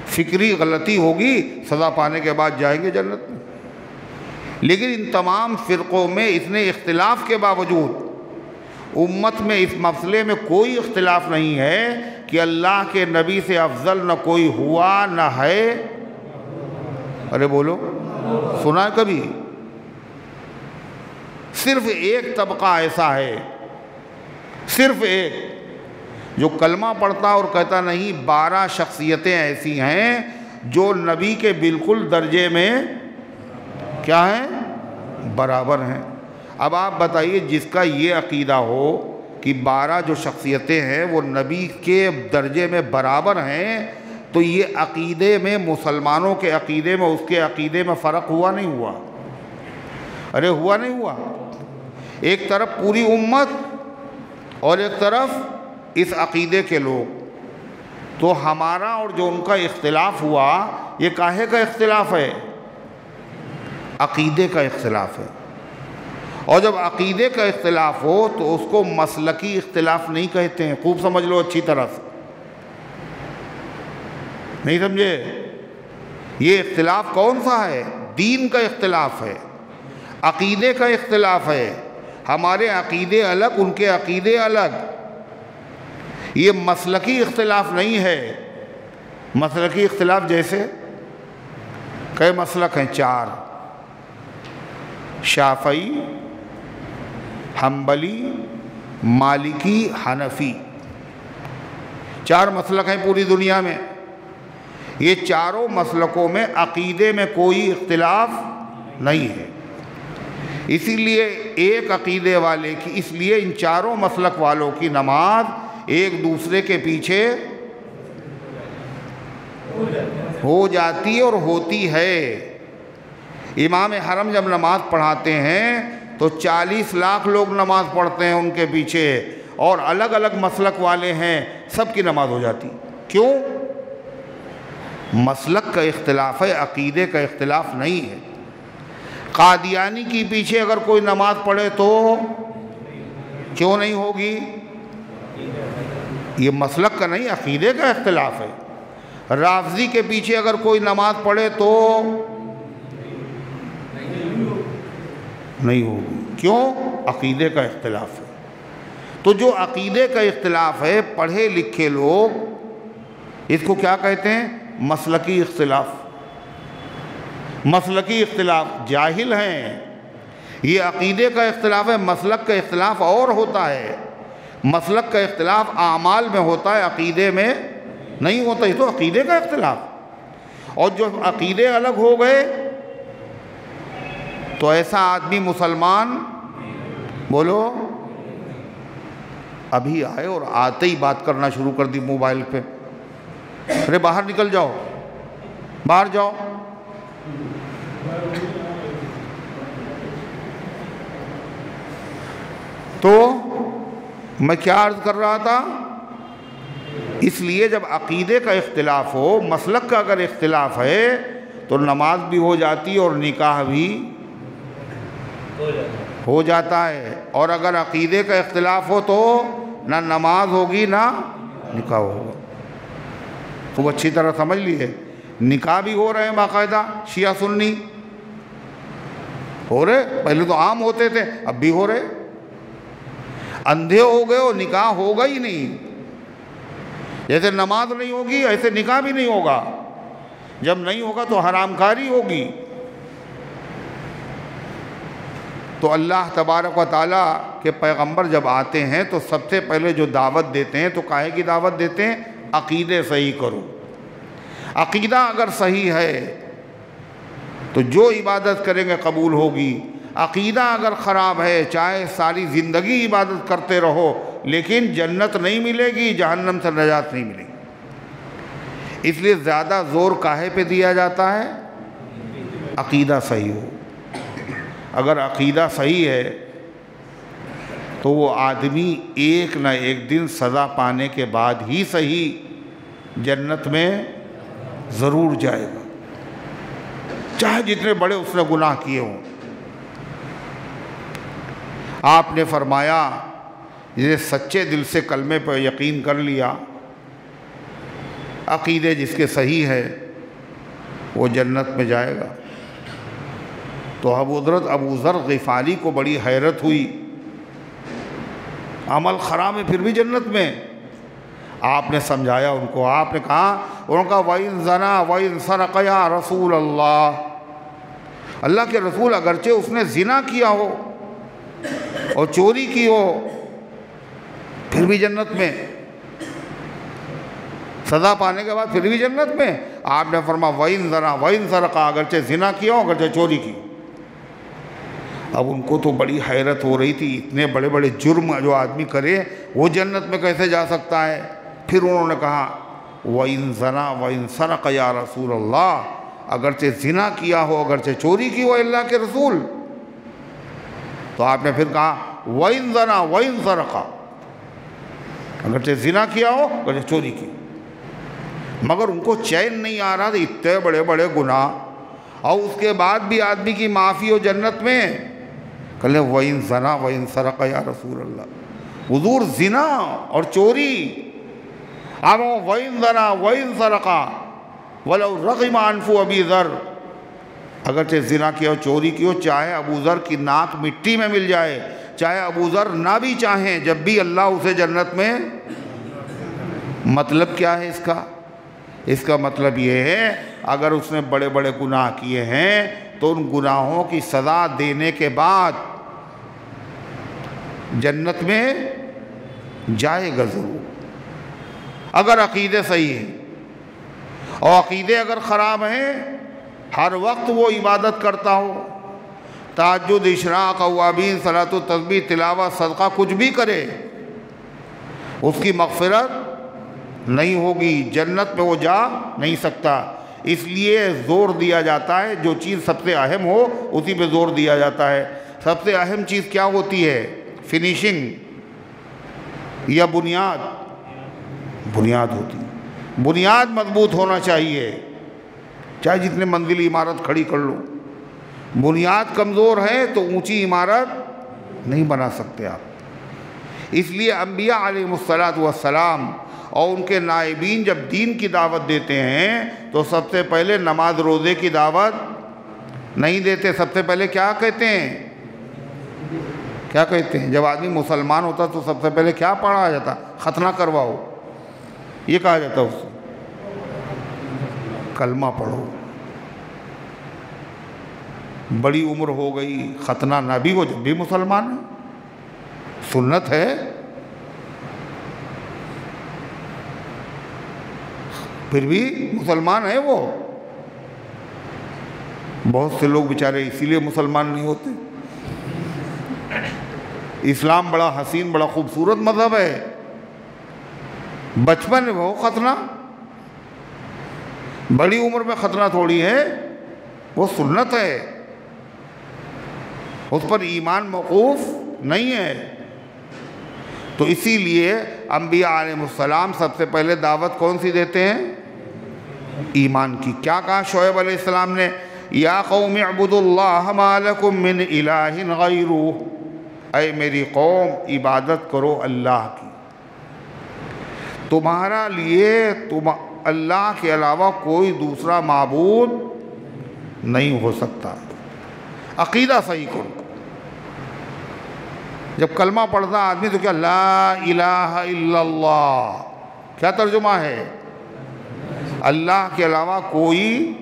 Speaker 1: فکری غلطی ہوگی سزا پانے کے بعد جائیں گے جنت میں، لیکن ان تمام فرقوں میں اتنے اختلاف کے باوجود امت میں اس مسئلے میں کوئی اختلاف نہیں ہے کہ اللہ کے نبی سے افضل نہ کوئی ہوا نہ ہے۔ ارے بولو، سنا ہے کبھی؟ صرف ایک طبقہ ایسا ہے، صرف ایک، جو کلمہ پڑھتا اور کہتا نہیں 12 شخصیتیں ایسی ہیں جو نبی کے بالکل درجے میں کیا ہیں؟ برابر ہیں۔ اب آپ بتائیے جس کا یہ عقیدہ ہو کہ 12 جو شخصیتیں ہیں وہ نبی کے درجے میں برابر ہیں، تو یہ عقیدے میں مسلمانوں کے عقیدے میں اس کے عقیدے میں فرق ہوا نہیں ہوا؟ ارے ہوا نہیں ہوا؟ ایک طرف پوری امت اور ایک طرف اس عقیدے کے لوگ، تو ہمارا اور جو ان کا اختلاف ہوا یہ کاہے کا اختلاف ہے؟ عقیدے کا اختلاف ہے، اور جب عقیدے کا اختلاف ہو تو اس کو مسلکی اختلاف نہیں کہتے ہیں۔ خوب سمجھ لو اچھی طرح سے، نہیں سمجھے؟ یہ اختلاف کون سا ہے؟ دین کا اختلاف ہے، عقیدے کا اختلاف ہے۔ ہمارے عقیدے الگ، ان کے عقیدے الگ۔ یہ مسلکی اختلاف نہیں ہے۔ مسلکی اختلاف جیسے کئی مسلک ہیں؟ 4: شافعی، حنبلی، مالکی، حنفی۔ 4 مسلک ہیں پوری دنیا میں۔ یہ چاروں مسلکوں میں عقیدے میں کوئی اختلاف نہیں ہے۔ اسی لیے ایک عقیدے والے کی، اس لیے ان چاروں مسلک والوں کی نماز ایک دوسرے کے پیچھے ہو جاتی ہے اور ہوتی ہے۔ امام حرم جب نماز پڑھاتے ہیں تو 40 لاکھ لوگ نماز پڑھتے ہیں ان کے پیچھے، اور الگ الگ مسلک والے ہیں، سب کی نماز ہو جاتی۔ کیوں؟ مسلک کا اختلاف ہے، عقیدے کا اختلاف نہیں ہے۔ قادیانی کی پیچھے اگر کوئی نماز پڑھے تو کیوں نہیں ہوگی؟ یہ مسلک کا نہیں، عقیدے کا اختلاف ہے۔ رافضی کے پیچھے اگر کوئی نماز پڑھے تو نہیں ہوگی۔ کیوں؟ عقیدے کا اختلاف ہے۔ تو جو عقیدے کا اختلاف ہے، پڑھے لکھے لوگ اس کو کیا کہتے ہیں؟ مسلکی اختلاف۔ مسلکی اختلاف جاہل ہیں۔ یہ عقیدے کا اختلاف ہے، مسلک کا اختلاف اور ہوتا ہے۔ مسلک کا اختلاف اعمال میں ہوتا ہے، عقیدے میں نہیں ہوتا۔ یہ تو عقیدے کا اختلاف۔ اور جو عقیدے الگ ہو گئے تو ایسا آدمی مسلمان بولو ابھی آئے اور آتے ہی بات کرنا شروع کر دی موبائل پہ، ارے باہر نکل جاؤ، باہر جاؤ۔ تو میں کیا عرض کر رہا تھا؟ اس لیے جب عقیدے کا اختلاف ہو، مسلک کا اگر اختلاف ہے تو نماز بھی ہو جاتی اور نکاح بھی ہو جاتا ہے۔ اور اگر عقیدے کا اختلاف ہو تو نہ نماز ہوگی نہ نکاح ہوگا۔ خوب اچھی طرح سمجھ لیے، نکاح بھی ہو رہے ہیں باقاعدہ، شیعہ سنی ہو رہے، پہلے تو عام ہوتے تھے، اب بھی ہو رہے۔ اندھے ہو گئے اور نکاح ہوگا ہی نہیں۔ جیسے نماز نہیں ہوگی ایسے نکاح بھی نہیں ہوگا۔ جب نہیں ہوگا تو حرام کاری ہوگی۔ تو اللہ تبارک و تعالیٰ کے پیغمبر جب آتے ہیں تو سب سے پہلے جو دعوت دیتے ہیں تو کاہے کی دعوت دیتے ہیں؟ عقیدے صحیح کرو۔ عقیدہ اگر صحیح ہے تو جو عبادت کریں گے قبول ہوگی۔ عقیدہ اگر خراب ہے، چاہے ساری زندگی عبادت کرتے رہو لیکن جنت نہیں ملے گی، جہنم سے نجات نہیں ملے گی۔ اس لیے زیادہ زور کاہے پہ دیا جاتا ہے؟ عقیدہ صحیح ہو۔ اگر عقیدہ صحیح ہے تو وہ آدمی ایک نہ ایک دن سزا پانے کے بعد ہی صحیح جنت میں ضرور جائے گا، چاہے جتنے بڑے اس نے گناہ کیے ہوں۔ آپ نے فرمایا جسے سچے دل سے کلمے پر یقین کر لیا، عقیدے جس کے صحیح ہے وہ جنت میں جائے گا۔ تو حضرت ابو ذر غفاری کو بڑی حیرت ہوئی، عمل خراب ہے پھر بھی جنت میں۔ آپ نے سمجھایا ان کو، آپ نے کہا، انہوں نے کہا وَإِن زَنَا وَإِن سَرَقَ يَا رسول اللہ کے رسول، اگرچہ اس نے زنا کیا ہو اور چوری کی ہو پھر بھی جنت میں، سزا پانے کے بعد پھر بھی جنت میں۔ آپ نے فرمایا وَإِن زَنَا وَإِن سَرَقَ، اگرچہ زنا کیا ہو، اگرچہ چوری کی۔ اب ان کو تو بڑی حیرت ہو رہی تھی، اتنے بڑے بڑے جرم جو آدمی کرے وہ جنت میں کیسے جا سکتا ہے؟ پھر انہوں نے کہا وَإِن زَنَا وَإِن سَرَقَ يَا رسول اللہ، اگرچہ زنا کیا ہو، اگرچہ چوری کی ہو اللہ کے رسول۔ تو آپ نے پھر کہا وَإِن زَنَا وَإِن سَرَقَ، اگرچہ زنا کیا ہو، اگرچہ چوری کی۔ مگر ان کو چین نہیں آ رہا تھا، اتنے بڑے بڑے گناہ اور اس کے بعد بھی آدمی کی معافی ہو جنت میں، کہلے وَإِن زَنَا وَإِن سَرَقَ یا رسول اللہ، حضور زنا اور چوری، اب وَإِن زَنَا وَإِن سَرَقَ وَلَوْ رَغِمَ أَنْفُ أَبِي ذَرٍ، اگرچہ زنا کیا ہو، چوری کی ہو، چاہے ابو ذر کی ناک مٹی میں مل جائے، چاہے ابو ذر نہ بھی چاہیں، جب بھی اللہ اسے جنت میں۔ مطلب کیا ہے اس کا؟ اس کا مطلب یہ ہے اگر اس نے بڑے بڑے گناہ کیے ہیں تو ان گناہوں کی سزا دینے کے بعد جنت میں جائے گا ضرور، اگر عقیدے صحیح ہیں۔ اور عقیدے اگر خراب ہیں، ہر وقت وہ عبادت کرتا ہو، تہجد، اشراق، اوابین، صلاۃ و تسبیح، تلاوت، صدقہ کچھ بھی کرے، اس کی مغفرت نہیں ہوگی، جنت میں وہ جا نہیں سکتا۔ اس لیے زور دیا جاتا ہے، جو چیز سب سے اہم ہو اسی پہ زور دیا جاتا ہے۔ سب سے اہم چیز کیا ہوتی ہے؟ فنیشنگ یا بنیاد؟ بنیاد ہوتی ہے، بنیاد مضبوط ہونا چاہیے، چاہے جتنے منزلی عمارت کھڑی کر لو، بنیاد کمزور ہے تو اونچی عمارت نہیں بنا سکتے آپ۔ اس لیے انبیاء علیہ السلام اور ان کے نائبین جب دین کی دعوت دیتے ہیں تو سب سے پہلے نماز روزے کی دعوت نہیں دیتے، سب سے پہلے کیا کہتے ہیں؟ کیا کہتے ہیں؟ جب آدمی مسلمان ہوتا تو سب سے پہلے کیا پڑھا جاتا؟ ختنہ کرواؤ، یہ کہا جاتا اس سے، کلمہ پڑھو۔ بڑی عمر ہو گئی، ختنہ نہ بھی ہو جب بھی مسلمان ہے، سنت ہے۔ پھر بھی مسلمان ہے وہ۔ بہت سے لوگ بیچارے اسی لیے مسلمان نہیں ہوتے۔ اسلام بڑا حسین، بڑا خوبصورت مذہب ہے، بچپن میں ہو ختنہ، بڑی عمر میں ختنہ تھوڑی ہے، وہ سنت ہے، اس پر ایمان موقوف نہیں ہے۔ تو اسی لیے انبیاء علیہ السلام سب سے پہلے دعوت کون سی دیتے ہیں؟ ایمان کی۔ کیا کہا شعیب علیہ السلام نے؟ یا قوم اعبدوا اللہ ما لکم من الہ غیرہ، اے میری قوم عبادت کرو اللہ کی، تمہارا لیے اللہ کے علاوہ کوئی دوسرا معبود نہیں ہو سکتا۔ عقیدہ صحیح کرو۔ جب کلمہ پڑھتا آدمی تو کیا لا الہ الا اللہ، کیا ترجمہ ہے؟ اللہ کے علاوہ کوئی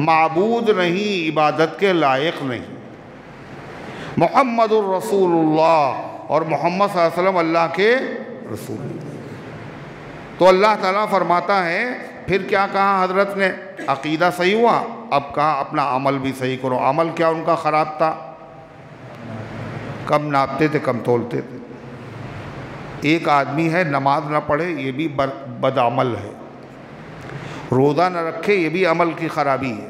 Speaker 1: معبود نہیں، عبادت کے لائق نہیں، محمد الرسول اللہ، اور محمد صلی اللہ علیہ وسلم اللہ کے رسول۔ تو اللہ تعالیٰ فرماتا ہے پھر کیا کہا حضرت نے؟ عقیدہ صحیح ہوا، اب کہا اپنا عمل بھی صحیح کرو۔ عمل کیا ان کا خراب تھا؟ کم ناپتے تھے، کم تولتے تھے۔ ایک آدمی ہے نماز نہ پڑھے، یہ بھی بد عمل ہے، روزہ نہ رکھے، یہ بھی عمل کی خرابی ہے،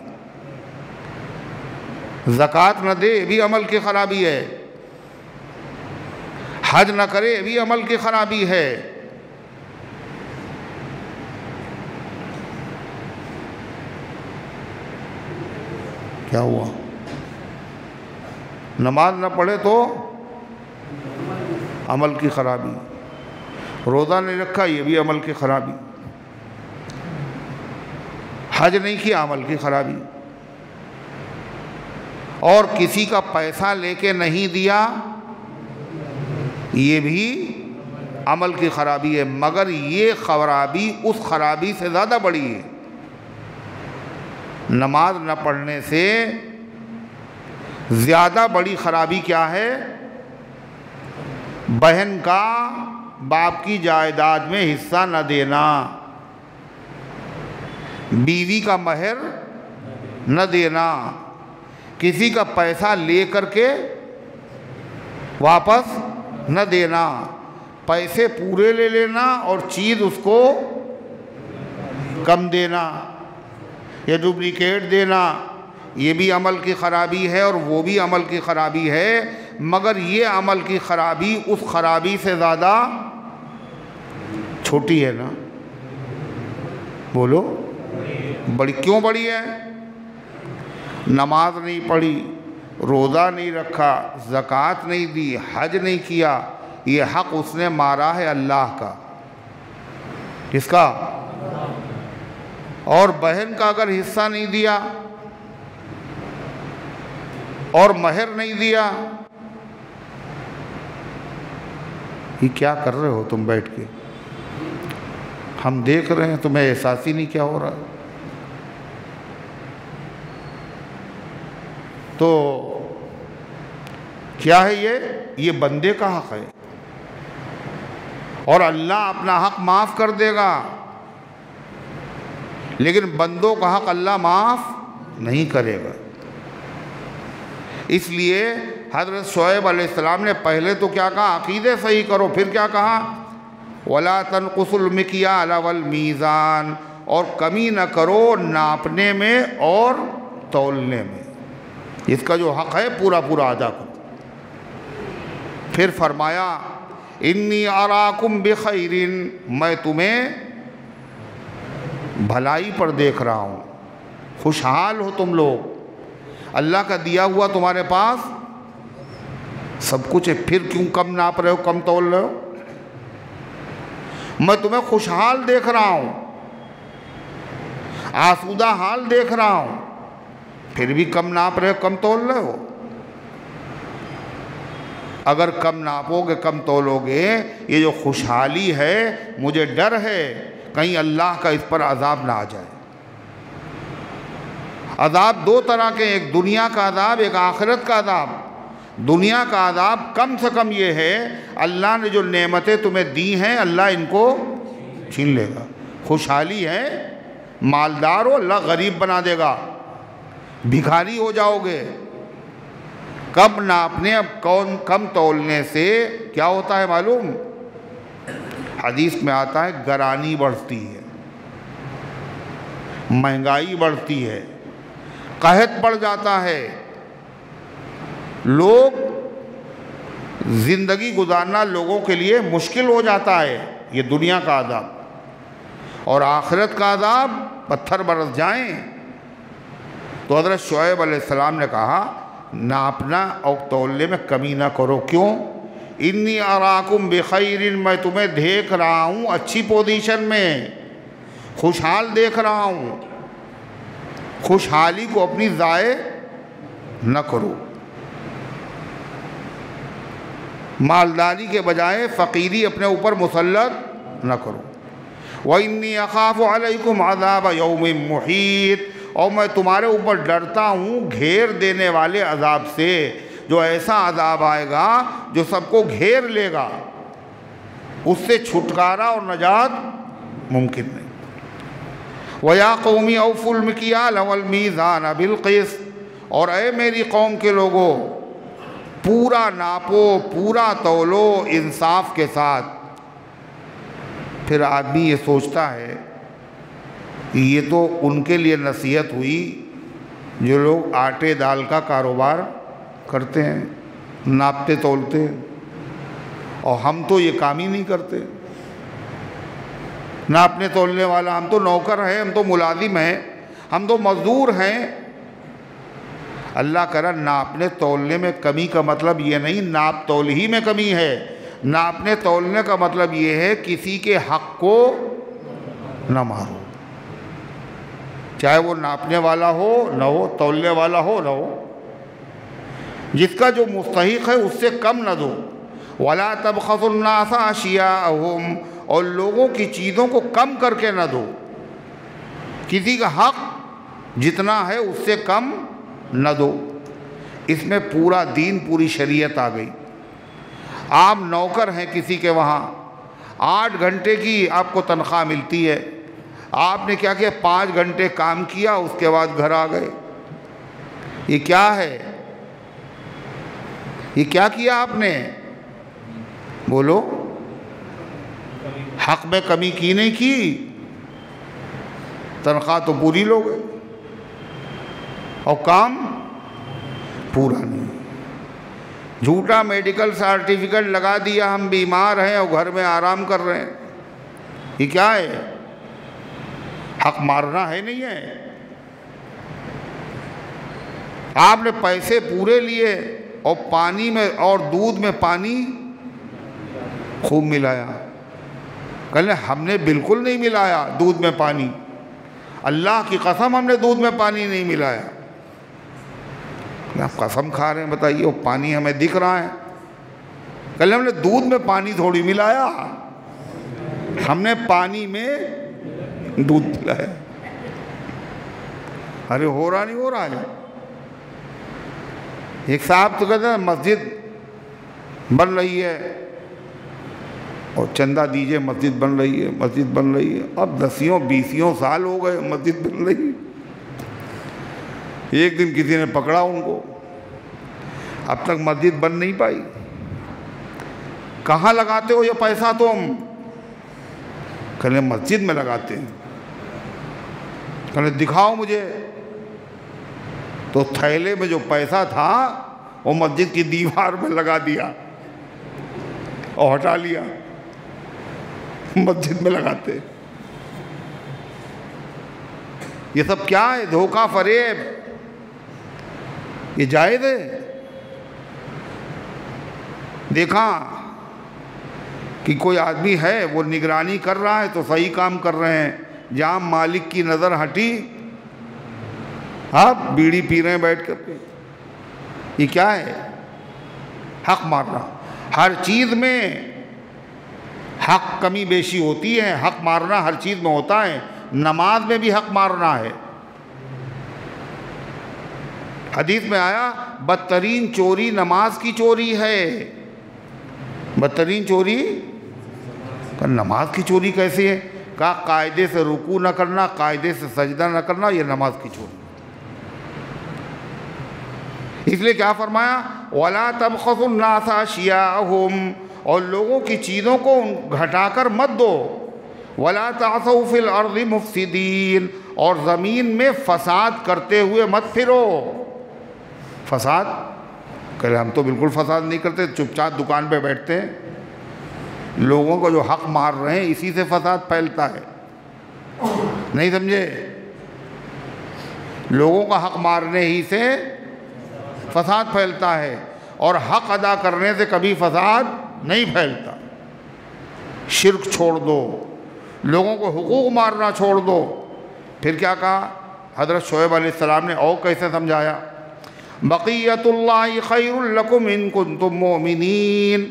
Speaker 1: زکوٰۃ نہ دے، یہ بھی عمل کی خرابی ہے، حج نہ کرے، یہ بھی عمل کی خرابی ہے۔ کیا ہوا؟ نماز نہ پڑھے تو عمل کی خرابی، روزہ نہیں رکھا، یہ بھی عمل کی خرابی، حج نہیں کیا، عمل کی خرابی، اور کسی کا پیسہ لے کے نہیں دیا، یہ بھی عمل کی خرابی ہے، مگر یہ خرابی اس خرابی سے زیادہ بڑی ہے۔ نماز نہ پڑھنے سے زیادہ بڑی خرابی کیا ہے؟ بہن کا باپ کی جائیداد میں حصہ نہ دینا، بیوی کا مہر نہ دینا، کسی کا پیسہ لے کر کے واپس نہ دینا، پیسے پورے لے لینا اور چیز اس کو کم دینا یا ڈپلیکیٹ دینا، یہ بھی عمل کی خرابی ہے اور وہ بھی عمل کی خرابی ہے، مگر یہ عمل کی خرابی اس خرابی سے زیادہ چھوٹی ہے نا؟ بولو، بڑی کیوں بڑی ہے؟ نماز نہیں پڑھی، روزہ نہیں رکھا، زکوٰۃ نہیں دی، حج نہیں کیا، یہ حق اس نے مارا ہے اللہ کا۔ کس کا؟ اور بہن کا اگر حصہ نہیں دیا اور مہر نہیں دیا، یہ کیا کر رہے ہو تم بیٹھ کے؟ ہم دیکھ رہے ہیں، تمہیں احساس ہی نہیں کیا ہو رہا۔ تو کیا ہے یہ بندے کا حق ہے، اور اللہ اپنا حق معاف کر دے گا، لیکن بندوں کا حق اللہ معاف نہیں کرے گا۔ اس لیے حضرت شعیب علیہ السلام نے پہلے تو کیا کہا؟ عقیدے صحیح کرو، پھر کیا کہا؟ وَلَا تَنْقُصُوا الْمِكْيَالَ وَالْمِيزَانَ، اور کمی نہ کرو ناپنے میں اور تولنے میں، اس کا جو حق ہے پورا پورا ادا کرو۔ پھر فرمایا انی اراکم بخیر، میں تمہیں بھلائی پر دیکھ رہا ہوں، خوشحال ہو تم لوگ، اللہ کا دیا ہوا تمہارے پاس سب کچھ ہے، پھر کیوں کم ناپ رہے ہو، کم تول رہے ہو؟ میں تمہیں خوشحال دیکھ رہا ہوں، آسودہ حال دیکھ رہا ہوں، پھر بھی کم ناپ رہے ہو، کم تول رہے ہو۔ اگر کم ناپو گے، کم تولو گے، یہ جو خوشحالی ہے، مجھے ڈر ہے کہیں اللہ کا اس پر عذاب نہ آ جائے۔ عذاب دو طرح کے، ایک دنیا کا عذاب، ایک آخرت کا عذاب۔ دنیا کا عذاب کم سے کم یہ ہے، اللہ نے جو نعمتیں تمہیں دی ہیں اللہ ان کو چھین لے گا۔ خوشحالی ہے، مالدار ہو، اللہ غریب بنا دے گا، بھکاری ہو جاؤ گے۔ کم ناپنے، اب کم تولنے سے کیا ہوتا ہے معلوم؟ حدیث میں آتا ہے گرانی بڑھتی ہے، مہنگائی بڑھتی ہے، قحط بڑھ جاتا ہے، لوگ زندگی گزارنا لوگوں کے لیے مشکل ہو جاتا ہے۔ یہ دنیا کا عذاب۔ اور آخرت کا عذاب، پتھر برس جائیں۔ تو حضرت شعیب علیہ السلام نے کہا ناپنا اور تولنے میں کمی نہ کرو۔ کیوں؟ انی اراکم بخیر، میں تمہیں دیکھ رہا ہوں اچھی پوزیشن میں، خوشحال دیکھ رہا ہوں۔ خوشحالی کو اپنی ضائع نہ کرو، مالداری کے بجائے فقیری اپنے اوپر مسلط نہ کرو۔ وَإِنِّي أَخَافُ عَلَيْكُمْ عَذَابَ يَوْمٍ مُحِيطٍ، اور میں تمہارے اوپر ڈرتا ہوں گھیر دینے والے عذاب سے، جو ایسا عذاب آئے گا جو سب کو گھیر لے گا، اس سے چھٹکارا اور نجات ممکن نہیں۔ وَيَا قَوْمِ أَوْفُوا الْمِكْيَالَ وَالْمِيزَانَ بِالْقِسْطِ، اور اے میری قوم کے لوگوں، پورا ناپو، پورا تولو انصاف کے ساتھ۔ پھر آدمی یہ سوچتا ہے یہ تو ان کے لیے نصیحت ہوئی جو لوگ آٹے دال کا کاروبار کرتے ہیں، ناپتے تولتے ہیں، اور ہم تو یہ کام ہی نہیں کرتے۔ ناپنے تولنے والا، ہم تو نوکر ہیں، ہم تو ملازم ہیں، ہم تو مزدور ہیں۔ اللہ کرا ناپنے تولنے میں کمی کا مطلب یہ نہیں ناپ تول ہی میں کمی ہے، ناپنے تولنے کا مطلب یہ ہے کسی کے حق کو نہ مارو، چاہے وہ ناپنے والا ہو نہ ہو، تولنے والا ہو نہ ہو، جس کا جو مستحق ہے اس سے کم نہ دو۔ وَلَا تَبْخَسُوا النَّاسَ أَشْيَاءَهُمْ، اور لوگوں کی چیزوں کو کم کر کے نہ دو، کسی کا حق جتنا ہے اس سے کم نہ دو۔ اس میں پورا دین، پوری شریعت آ گئی۔ آپ نوکر ہیں کسی کے وہاں، 8 گھنٹے کی آپ کو تنخواہ ملتی ہے، آپ نے کیا 5 گھنٹے کام کیا، اس کے بعد گھر آ گئے۔ یہ کیا ہے؟ یہ کیا کیا آپ نے؟ بولو، حق میں کمی کی نہیں کی، تنخواہ تو پوری لو گے اور کام پورا نہیں۔ جھوٹا میڈیکل سرٹیفکیٹ لگا دیا، ہم بیمار ہیں اور گھر میں آرام کر رہے ہیں۔ یہ کیا ہے؟ حق مارنا ہے نہیں ہے؟ آپ نے پیسے پورے لیے اور پانی میں اور دودھ میں پانی خوب ملایا. کہنے ہم نے بالکل نہیں ملایا دودھ میں پانی، اللہ کی قسم ہم نے دودھ میں پانی نہیں ملایا. آپ قسم کھا رہے ہیں، بتائیے وہ پانی ہمیں دکھ رہا ہے. کہنے ہم نے دودھ میں پانی تھوڑی ملایا، ہم نے پانی میں دودھ ملایا. ارے ہو رہا نہیں ہو رہا ہے. ایک صاحب تو کہتے ہیں مسجد بن رہی ہے اور چندہ دیجئے، مسجد بن رہی ہے، مسجد بن رہی ہے. اب 10-20 سال ہو گئے مسجد بن رہی ہے. ایک دن کسی نے پکڑا ان کو، اب تک مسجد بن نہیں پائی. کہاں لگاتے ہو یہ پیسہ تم؟ کہنے مسجد میں لگاتے ہیں. کہنے دکھاؤ مجھے. تو تھیلے میں جو پیسہ تھا وہ مسجد کی دیوار میں لگا دیا اور ہٹا لیا. مسجد میں لگاتے. یہ سب کیا ہے؟ دھوکہ فریب. یہ جائز ہے؟ دیکھا کہ کوئی آدمی ہے وہ نگرانی کر رہا ہے تو صحیح کام کر رہے ہیں. جہاں مالک کی نظر ہٹی آپ بیڑی پی رہے ہیں بیٹھ کر کے. یہ کیا ہے؟ حق مارنا. ہر چیز میں حق کمی بیشی ہوتی ہے، حق مارنا ہر چیز میں ہوتا ہے. نماز میں بھی حق مارنا ہے. حدیث میں آیا بدترین چوری نماز کی چوری ہے. بدترین چوری نماز کی چوری کیسے ہے؟ کہا قاعدے سے رکوع نہ کرنا، قاعدے سے سجدہ نہ کرنا، یہ نماز کی چوری. اس لیے کیا فرمایا؟ وَلَا تَبْخَسُوا النَّاسَ أَشْيَاءَهُمْ، اور لوگوں کی چیزوں کو گھٹا کر مت دو. وَلَا تَعْثَوْا فِي الْأَرْضِ مُفْسِدِينَ، اور زمین میں فساد کرتے ہوئے مت پھرو. فساد کہ ہم تو بالکل فساد نہیں کرتے، چپ چاپ دکان پہ بیٹھتے ہیں. لوگوں کو جو حق مار رہے ہیں اسی سے فساد پھیلتا ہے. نہیں سمجھے؟ لوگوں کا حق مارنے ہی سے فساد پھیلتا ہے، اور حق ادا کرنے سے کبھی فساد نہیں پھیلتا. شرک چھوڑ دو، لوگوں کو حقوق مارنا چھوڑ دو. پھر کیا کہا حضرت شعیب علیہ السلام نے؟ اور کیسے سمجھایا؟ بقیت اللہ خیر لکم ان کنتم مؤمنین.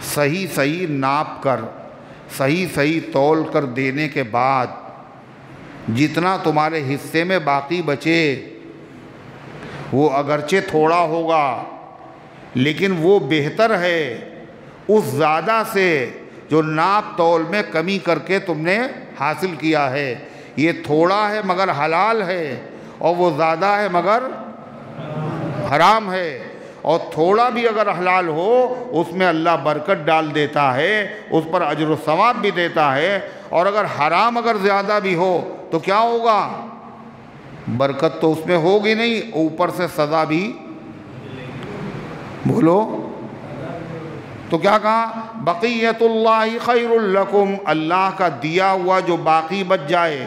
Speaker 1: صحیح ناپ کر، صحیح تول کر دینے کے بعد جتنا تمہارے حصے میں باقی بچے، وہ اگرچہ تھوڑا ہوگا لیکن وہ بہتر ہے اس زیادہ سے جو ناپ تول میں کمی کر کے تم نے حاصل کیا ہے. یہ تھوڑا ہے مگر حلال ہے، اور وہ زیادہ ہے مگر حرام ہے. اور تھوڑا بھی اگر حلال ہو اس میں اللہ برکت ڈال دیتا ہے، اس پر اجر و ثواب بھی دیتا ہے. اور اگر حرام اگر زیادہ بھی ہو تو کیا ہوگا؟ برکت تو اس میں ہوگی نہیں، اوپر سے سزا بھی. بولو تو کیا کہا؟ بقیت اللہ خیر لکم، اللہ کا دیا ہوا جو باقی بچ جائے.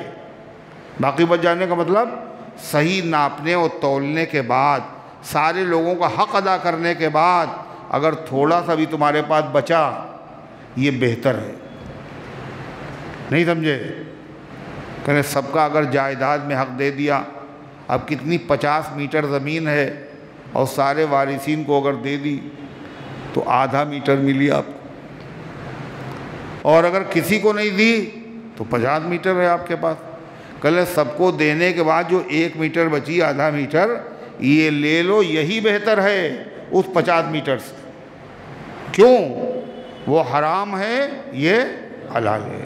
Speaker 1: باقی بچ جانے کا مطلب صحیح ناپنے اور تولنے کے بعد، سارے لوگوں کا حق ادا کرنے کے بعد اگر تھوڑا سا بھی تمہارے پاس بچا، یہ بہتر ہے. نہیں سمجھے؟ کہ سب کا اگر جائیداد میں حق دے دیا، اب کتنی 50 میٹر زمین ہے اور سارے وارثین کو اگر دے دی تو آدھا میٹر ملی آپ کو. اور اگر کسی کو نہیں دی تو 50 میٹر ہے آپ کے پاس. کل سب کو دینے کے بعد جو 1 میٹر بچی، آدھا میٹر، یہ لے لو، یہی بہتر ہے اس 50 میٹر سے. کیوں؟ وہ حرام ہے، یہ حلال ہے.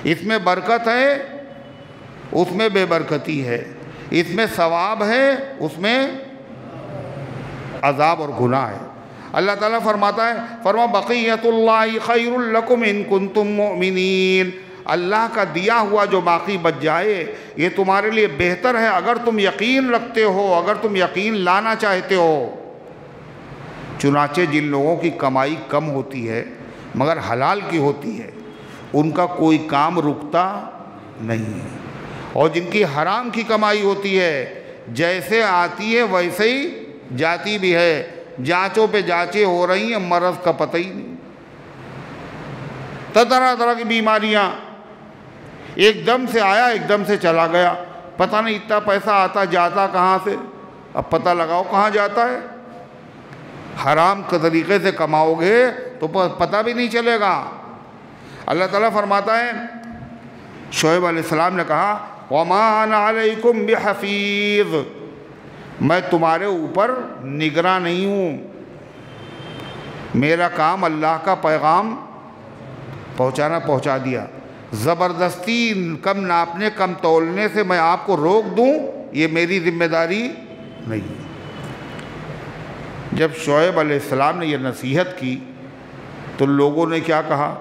Speaker 1: اس میں برکت ہے، اس میں بے برکتی ہے. اس میں ثواب ہے، اس میں عذاب اور گناہ ہے. اللہ تعالیٰ فرماتا ہے، فرما بقیت اللہ خیر لکم ان کنتم مؤمنین. اللہ کا دیا ہوا جو باقی بچ جائے یہ تمہارے لیے بہتر ہے اگر تم یقین رکھتے ہو، اگر تم یقین لانا چاہتے ہو. چنانچہ جن لوگوں کی کمائی کم ہوتی ہے مگر حلال کی ہوتی ہے، ان کا کوئی کام رکتا نہیں ہے. اور جن کی حرام کی کمائی ہوتی ہے جیسے آتی ہے ویسے ہی جاتی بھی ہے، جانچوں پہ جانچیں ہو رہی ہیں، مرض کا پتہ ہی نہیں۔ طرح طرح کی بیماریاں، ایک دم سے آیا ایک دم سے چلا گیا، پتہ نہیں اتنا پیسہ آتا جاتا کہاں سے، اب پتہ لگاؤ کہاں جاتا ہے۔ حرام کے طریقے سے کماؤ گے تو پتہ بھی نہیں چلے گا۔ اللہ تعالیٰ فرماتا ہے، شعیب علیہ السلام نے کہا وَمَا أَنَا عَلَيْكُمْ بِحَفِيظ، میں تمہارے اوپر نگراں نہیں ہوں، میرا کام اللہ کا پیغام پہنچا دیا۔ زبردستی کم ناپنے کم تولنے سے میں آپ کو روک دوں، یہ میری ذمہ داری نہیں۔ جب شعیب علیہ السلام نے یہ نصیحت کی تو لوگوں نے کیا کہا؟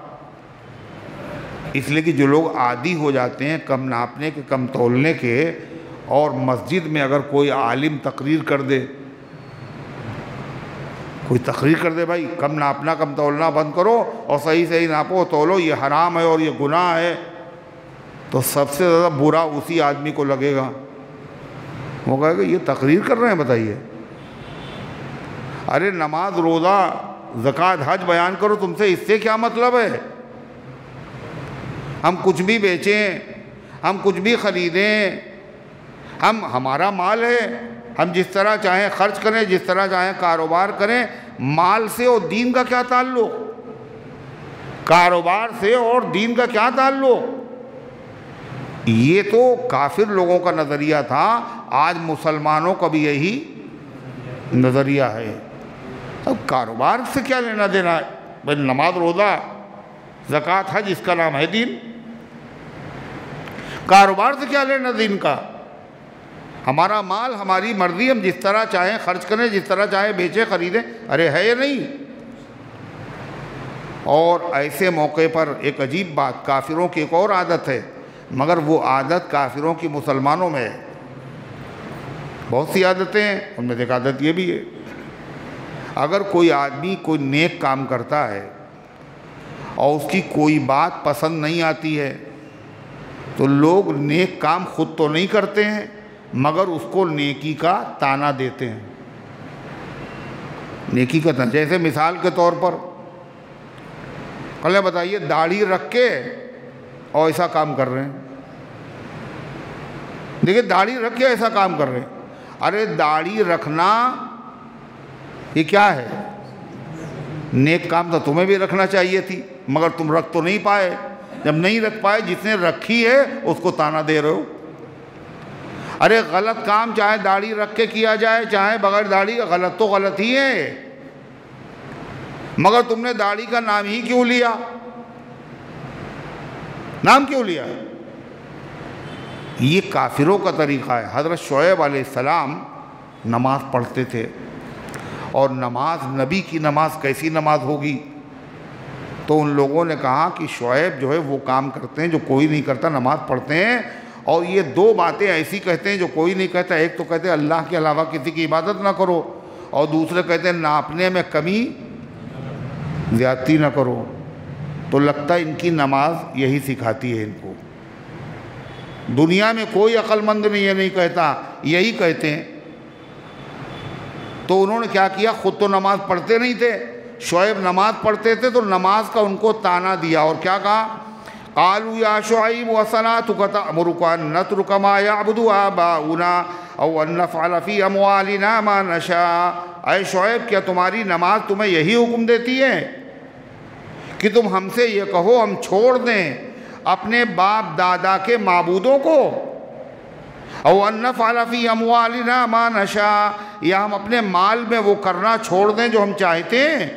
Speaker 1: اس لیے کہ جو لوگ عادی ہو جاتے ہیں کم ناپنے کے کم تولنے کے، اور مسجد میں اگر کوئی عالم تقریر کر دے، بھائی کم ناپنا کم تولنا بند کرو اور صحیح ناپو تولو، یہ حرام ہے اور یہ گناہ ہے، تو سب سے زیادہ برا اسی آدمی کو لگے گا۔ وہ کہے گا یہ تقریر کر رہے ہیں، بتائیے، ارے نماز روزہ زکوٰۃ حج بیان کرو، تم سے اس سے کیا مطلب ہے؟ ہم کچھ بھی بیچیں، ہم کچھ بھی خریدیں، ہمارا مال ہے، ہم جس طرح چاہیں خرچ کریں، جس طرح چاہیں کاروبار کریں۔ مال سے اور دین کا کیا تعلق؟ کاروبار سے اور دین کا کیا تعلق؟ یہ تو کافر لوگوں کا نظریہ تھا، آج مسلمانوں کا بھی یہی نظریہ ہے۔ اب کاروبار سے کیا لینا دینا ہے؟ بھائی نماز روزہ زکوٰۃ حج اس کا نام ہے دین، کاروبار سے کیا لینا دین کا؟ ہمارا مال ہماری مرضی، ہم جس طرح چاہیں خرچ کریں، جس طرح چاہیں بیچیں خریدیں، ارے ہے یا نہیں؟ اور ایسے موقع پر ایک عجیب بات، کافروں کی ایک اور عادت ہے، مگر وہ عادت کافروں کی مسلمانوں میں ہے۔ بہت سی عادتیں ہیں، ان میں سے ایک عادت یہ بھی ہے، اگر کوئی آدمی کوئی نیک کام کرتا ہے اور اس کی کوئی بات پسند نہیں آتی ہے تو لوگ نیک کام خود تو نہیں کرتے ہیں مگر اس کو نیکی کا تانا دیتے ہیں۔ نیکی کا تانا، جیسے مثال کے طور پر اللہ بتائیے داڑھی رکھ کے اور ایسا کام کر رہے ہیں، دیکھیں داڑھی رکھ کے ایسا کام کر رہے ہیں، ارے داڑھی رکھنا یہ کیا ہے؟ نیک کام تو تمہیں بھی رکھنا چاہیے تھی مگر تم رکھ تو نہیں پائے، جب نہیں رکھ پائے جس نے رکھی ہے اس کو تانا دے رہے ہو۔ ارے غلط کام چاہے داڑھی رکھ کے کیا جائے چاہے بغیر داڑھی، غلط تو غلط ہی ہے، مگر تم نے داڑھی کا نام ہی کیوں لیا؟ نام کیوں لیا؟ یہ کافروں کا طریقہ ہے۔ حضرت شعیب علیہ السلام نماز پڑھتے تھے، اور نماز نبی کی نماز کیسی نماز ہوگی؟ تو ان لوگوں نے کہا کہ شعیب جو ہے وہ کام کرتے ہیں جو کوئی نہیں کرتا، نماز پڑھتے ہیں، اور یہ دو باتیں ایسی کہتے ہیں جو کوئی نہیں کہتا۔ ایک تو کہتے ہیں اللہ کے علاوہ کسی کی عبادت نہ کرو، اور دوسرے کہتے ہیں ناپنے میں کمی زیادتی نہ کرو۔ تو لگتا ہے ان کی نماز یہی سکھاتی ہے ان کو۔ دنیا میں کوئی عقل مند نہیں ہے نہیں کہتا، یہی کہتے ہیں۔ تو انہوں نے کیا کیا؟ خود تو نماز پڑھتے نہیں تھے، شعیب نماز پڑھتے تھے تو نماز کا ان کو تانا دیا، اور کیا کہا؟ قالوا یا شعیب وصلاتک تأمرک ان نترک ما یعبد آباؤنا او ان نفعل فی اموالنا ما نشاء۔ اے شعیب کیا تمہاری نماز تمہیں یہی حکم دیتی ہے کہ تم ہم سے یہ کہو ہم چھوڑ دیں اپنے باپ دادا کے معبودوں کو، او ان نفعل فی اموالنا ما نشاء، یا ہم اپنے مال میں وہ کرنا چھوڑ دیں جو ہم چاہتے ہیں؟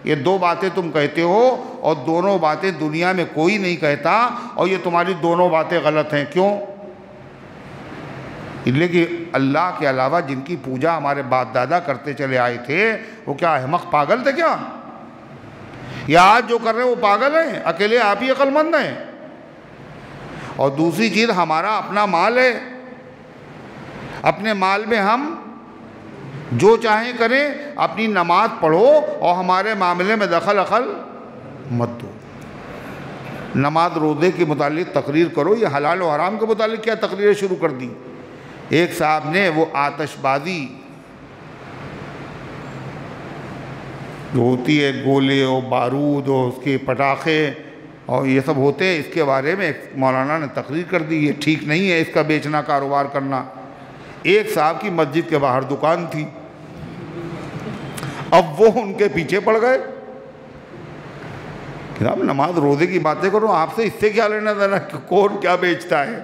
Speaker 1: یہ دو باتیں تم کہتے ہو، اور دونوں باتیں دنیا میں کوئی نہیں کہتا، اور یہ تمہاری دونوں باتیں غلط ہیں۔ کیوں؟ اس لیے کہ اللہ کے علاوہ جن کی پوجا ہمارے باپ دادا کرتے چلے آئے تھے وہ کیا احمق پاگل تھے کیا؟ یا آج جو کر رہے ہیں وہ پاگل ہیں؟ اکیلے آپ ہی عقل مند ہیں۔ اور دوسری چیز، ہمارا اپنا مال ہے، اپنے مال میں ہم جو چاہیں کریں، اپنی نماز پڑھو اور ہمارے معاملے میں دخل عقل مت دو۔ نماز روزے کے متعلق تقریر کرو، یہ حلال و حرام کے متعلق کیا تقریریں شروع کر دی؟ ایک صاحب نے وہ آتش بازی جو ہوتی ہے، گولے اور بارود اور اس کے پٹاخے اور یہ سب ہوتے ہیں، اس کے بارے میں مولانا نے تقریر کر دی یہ ٹھیک نہیں ہے اس کا بیچنا کاروبار کرنا۔ ایک صاحب کی مسجد کے باہر دکان تھی، اب وہ ان کے پیچھے پڑ گئے کہ آپ نماز روزے کی باتیں کرو، آپ سے اس سے کیا لینا دینا کہ کون کیا بیچتا ہے۔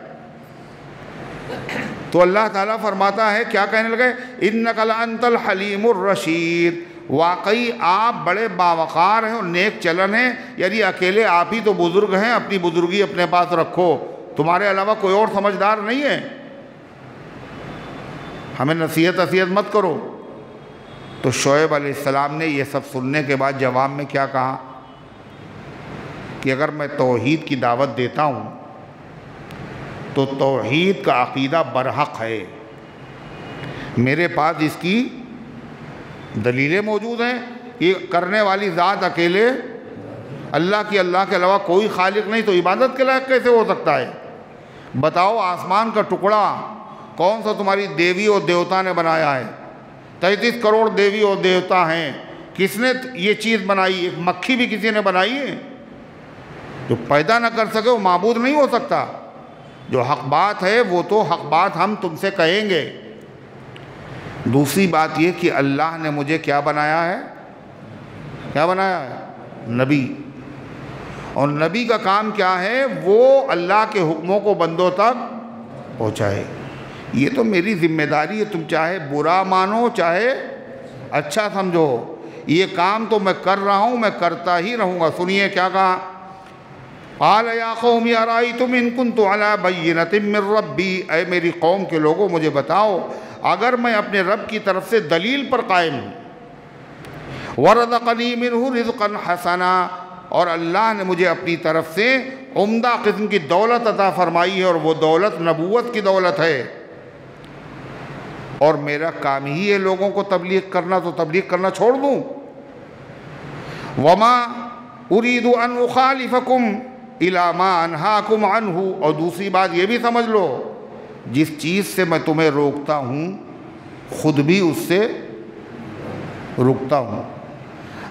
Speaker 1: تو اللہ تعالیٰ فرماتا ہے، کیا کہنے لگے، اِنَّكَ لَأَنْتَ الْحَلِيمُ الرَّشِيدُ، واقعی آپ بڑے باوقار ہیں اور نیک چلن ہیں، یعنی اکیلے آپ ہی تو بزرگ ہیں، اپنی بزرگی اپنے پاس رکھو، تمہارے علاوہ کوئی اور سمجھدار نہیں ہے، ہمیں نصیحت مت کرو۔ تو شعیب علیہ السلام نے یہ سب سننے کے بعد جواب میں کیا کہا کہ اگر میں توحید کی دعوت دیتا ہوں تو توحید کا عقیدہ برحق ہے، میرے پاس اس کی دلیلیں موجود ہیں، یہ کرنے والی ذات اکیلے اللہ کے علاوہ کوئی خالق نہیں، تو عبادت کے لائق کیسے ہو سکتا ہے؟ بتاؤ آسمان کا ٹکڑا کون سا تمہاری دیوی اور دیوتا نے بنایا ہے؟ 33 کروڑ دیوی اور دیوتا ہیں، کس نے یہ چیز بنائی؟ ایک مکھی بھی کسی نے بنائی ہے؟ جو پیدا نہ کر سکے وہ معبود نہیں ہو سکتا۔ جو حق بات ہے وہ تو حق بات ہم تم سے کہیں گے۔ دوسری بات یہ کہ اللہ نے مجھے کیا بنایا ہے؟ کیا بنایا ہے؟ نبی۔ اور نبی کا کام کیا ہے؟ وہ اللہ کے حکموں کو بندوں تک پہنچائے۔ یہ تو میری ذمہ داری ہے، تم چاہے برا مانو چاہے اچھا سمجھو، یہ کام تو میں کر رہا ہوں، میں کرتا ہی رہوں گا۔ سنیے کیا کہا، قال یا قوم ارائیتم ان کنت علی بینۃ من ربی، اے میری قوم کے لوگوں مجھے بتاؤ اگر میں اپنے رب کی طرف سے دلیل پر قائم ہوں، ورزقنی منہ رزقا حسنا، اور اللہ نے مجھے اپنی طرف سے عمدہ قسم کی دولت عطا فرمائی ہے، اور وہ دولت نبوت کی دولت ہے، اور میرا کام ہی ہے لوگوں کو تبلیغ کرنا، تو تبلیغ کرنا چھوڑ دوں؟ وما اريد ان اخالفکم الی ما انہاکم عنہ، اور دوسری بات یہ بھی سمجھ لو، جس چیز سے میں تمہیں روکتا ہوں خود بھی اس سے رکتا ہوں۔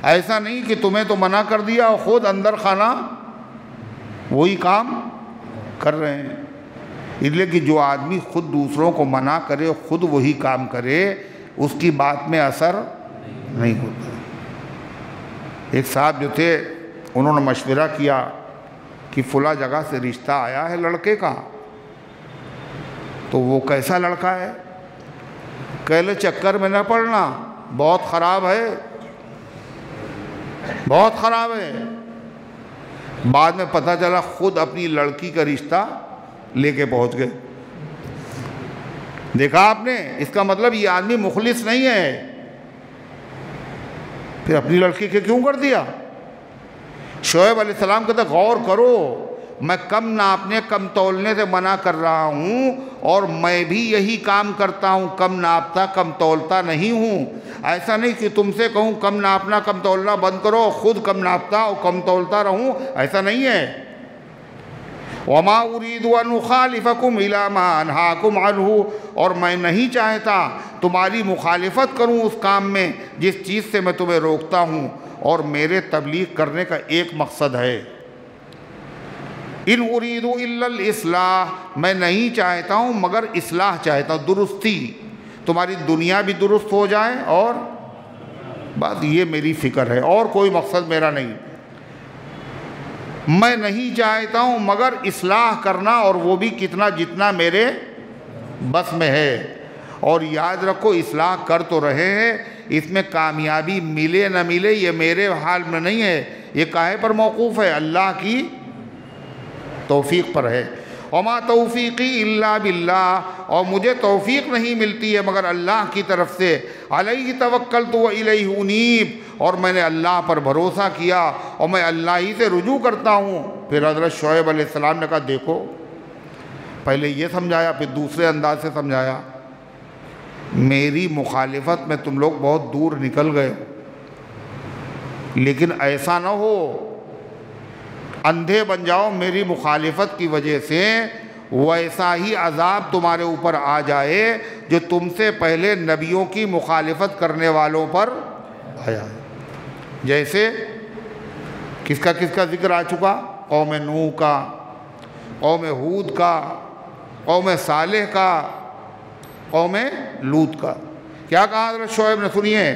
Speaker 1: ایسا نہیں کہ تمہیں تو منع کر دیا اور خود اندر خانہ وہی کام کر رہے ہیں۔ اس لیے کہ جو آدمی خود دوسروں کو منع کرے خود وہی کام کرے، اس کی بات میں اثر نہیں ہوتا۔ ایک صاحب جو تھے انہوں نے مشورہ کیا کہ فلاں جگہ سے رشتہ آیا ہے لڑکے کا، تو وہ کیسا لڑکا ہے؟ کہلے چکر میں نہ پڑنا، بہت خراب ہے، بہت خراب ہے۔ بعد میں پتہ چلا خود اپنی لڑکی کا رشتہ لے کے پہنچ گئے۔ دیکھا آپ نے، اس کا مطلب یہ آدمی مخلص نہیں ہے۔ پھر اپنی لڑکی کے کیوں کر دیا؟ شعیب علیہ السلام کہتے غور کرو، میں کم ناپنے کم تولنے سے منع کر رہا ہوں، اور میں بھی یہی کام کرتا ہوں، کم ناپتا کم تولتا نہیں ہوں۔ ایسا نہیں کہ تم سے کہوں کم ناپنا کم تولنا بند کرو، خود کم ناپتا اور کم تولتا رہوں، ایسا نہیں ہے۔ وما اريد ان اخالفکم الی ما انہاکم عنہ، اور میں نہیں چاہتا تمہاری مخالفت کروں اس کام میں جس چیز سے میں تمہیں روکتا ہوں، اور میرے تبلیغ کرنے کا ایک مقصد ہے، ان اريد الا الاصلاح، میں نہیں چاہتا ہوں مگر اصلاح چاہتا ہوں، درستی، تمہاری دنیا بھی درست ہو جائے، اور بس یہ میری فکر ہے، اور کوئی مقصد میرا نہیں۔ میں نہیں چاہتا ہوں مگر اصلاح کرنا، اور وہ بھی کتنا جتنا میرے بس میں ہے۔ اور یاد رکھو اصلاح کر تو رہے ہیں، اس میں کامیابی ملے نہ ملے یہ میرے حال میں نہیں ہے، یہ کاہے پر موقوف ہے؟ اللہ کی توفیق پر ہے۔ وما توفیقی الا باللہ، اور مجھے توفیق نہیں ملتی ہے مگر اللہ کی طرف سے۔ علیہ توکلت و الیہ انیب، اور میں نے اللہ پر بھروسہ کیا اور میں اللہ ہی سے رجوع کرتا ہوں۔ پھر حضرت شعیب علیہ السلام نے کہا دیکھو، پہلے یہ سمجھایا پھر دوسرے انداز سے سمجھایا، میری مخالفت میں تم لوگ بہت دور نکل گئے ہو، لیکن ایسا نہ ہو اندھے بن جاؤ میری مخالفت کی وجہ سے، ویسا ہی عذاب تمہارے اوپر آ جائے جو تم سے پہلے نبیوں کی مخالفت کرنے والوں پر آیا ہے۔ جیسے کس کا ذکر آ چکا؟ قوم نوح کا، قوم ہود کا، قوم صالح کا، قوم لوط کا۔ کیا کہا حضرت شعیب نے؟ سنیے،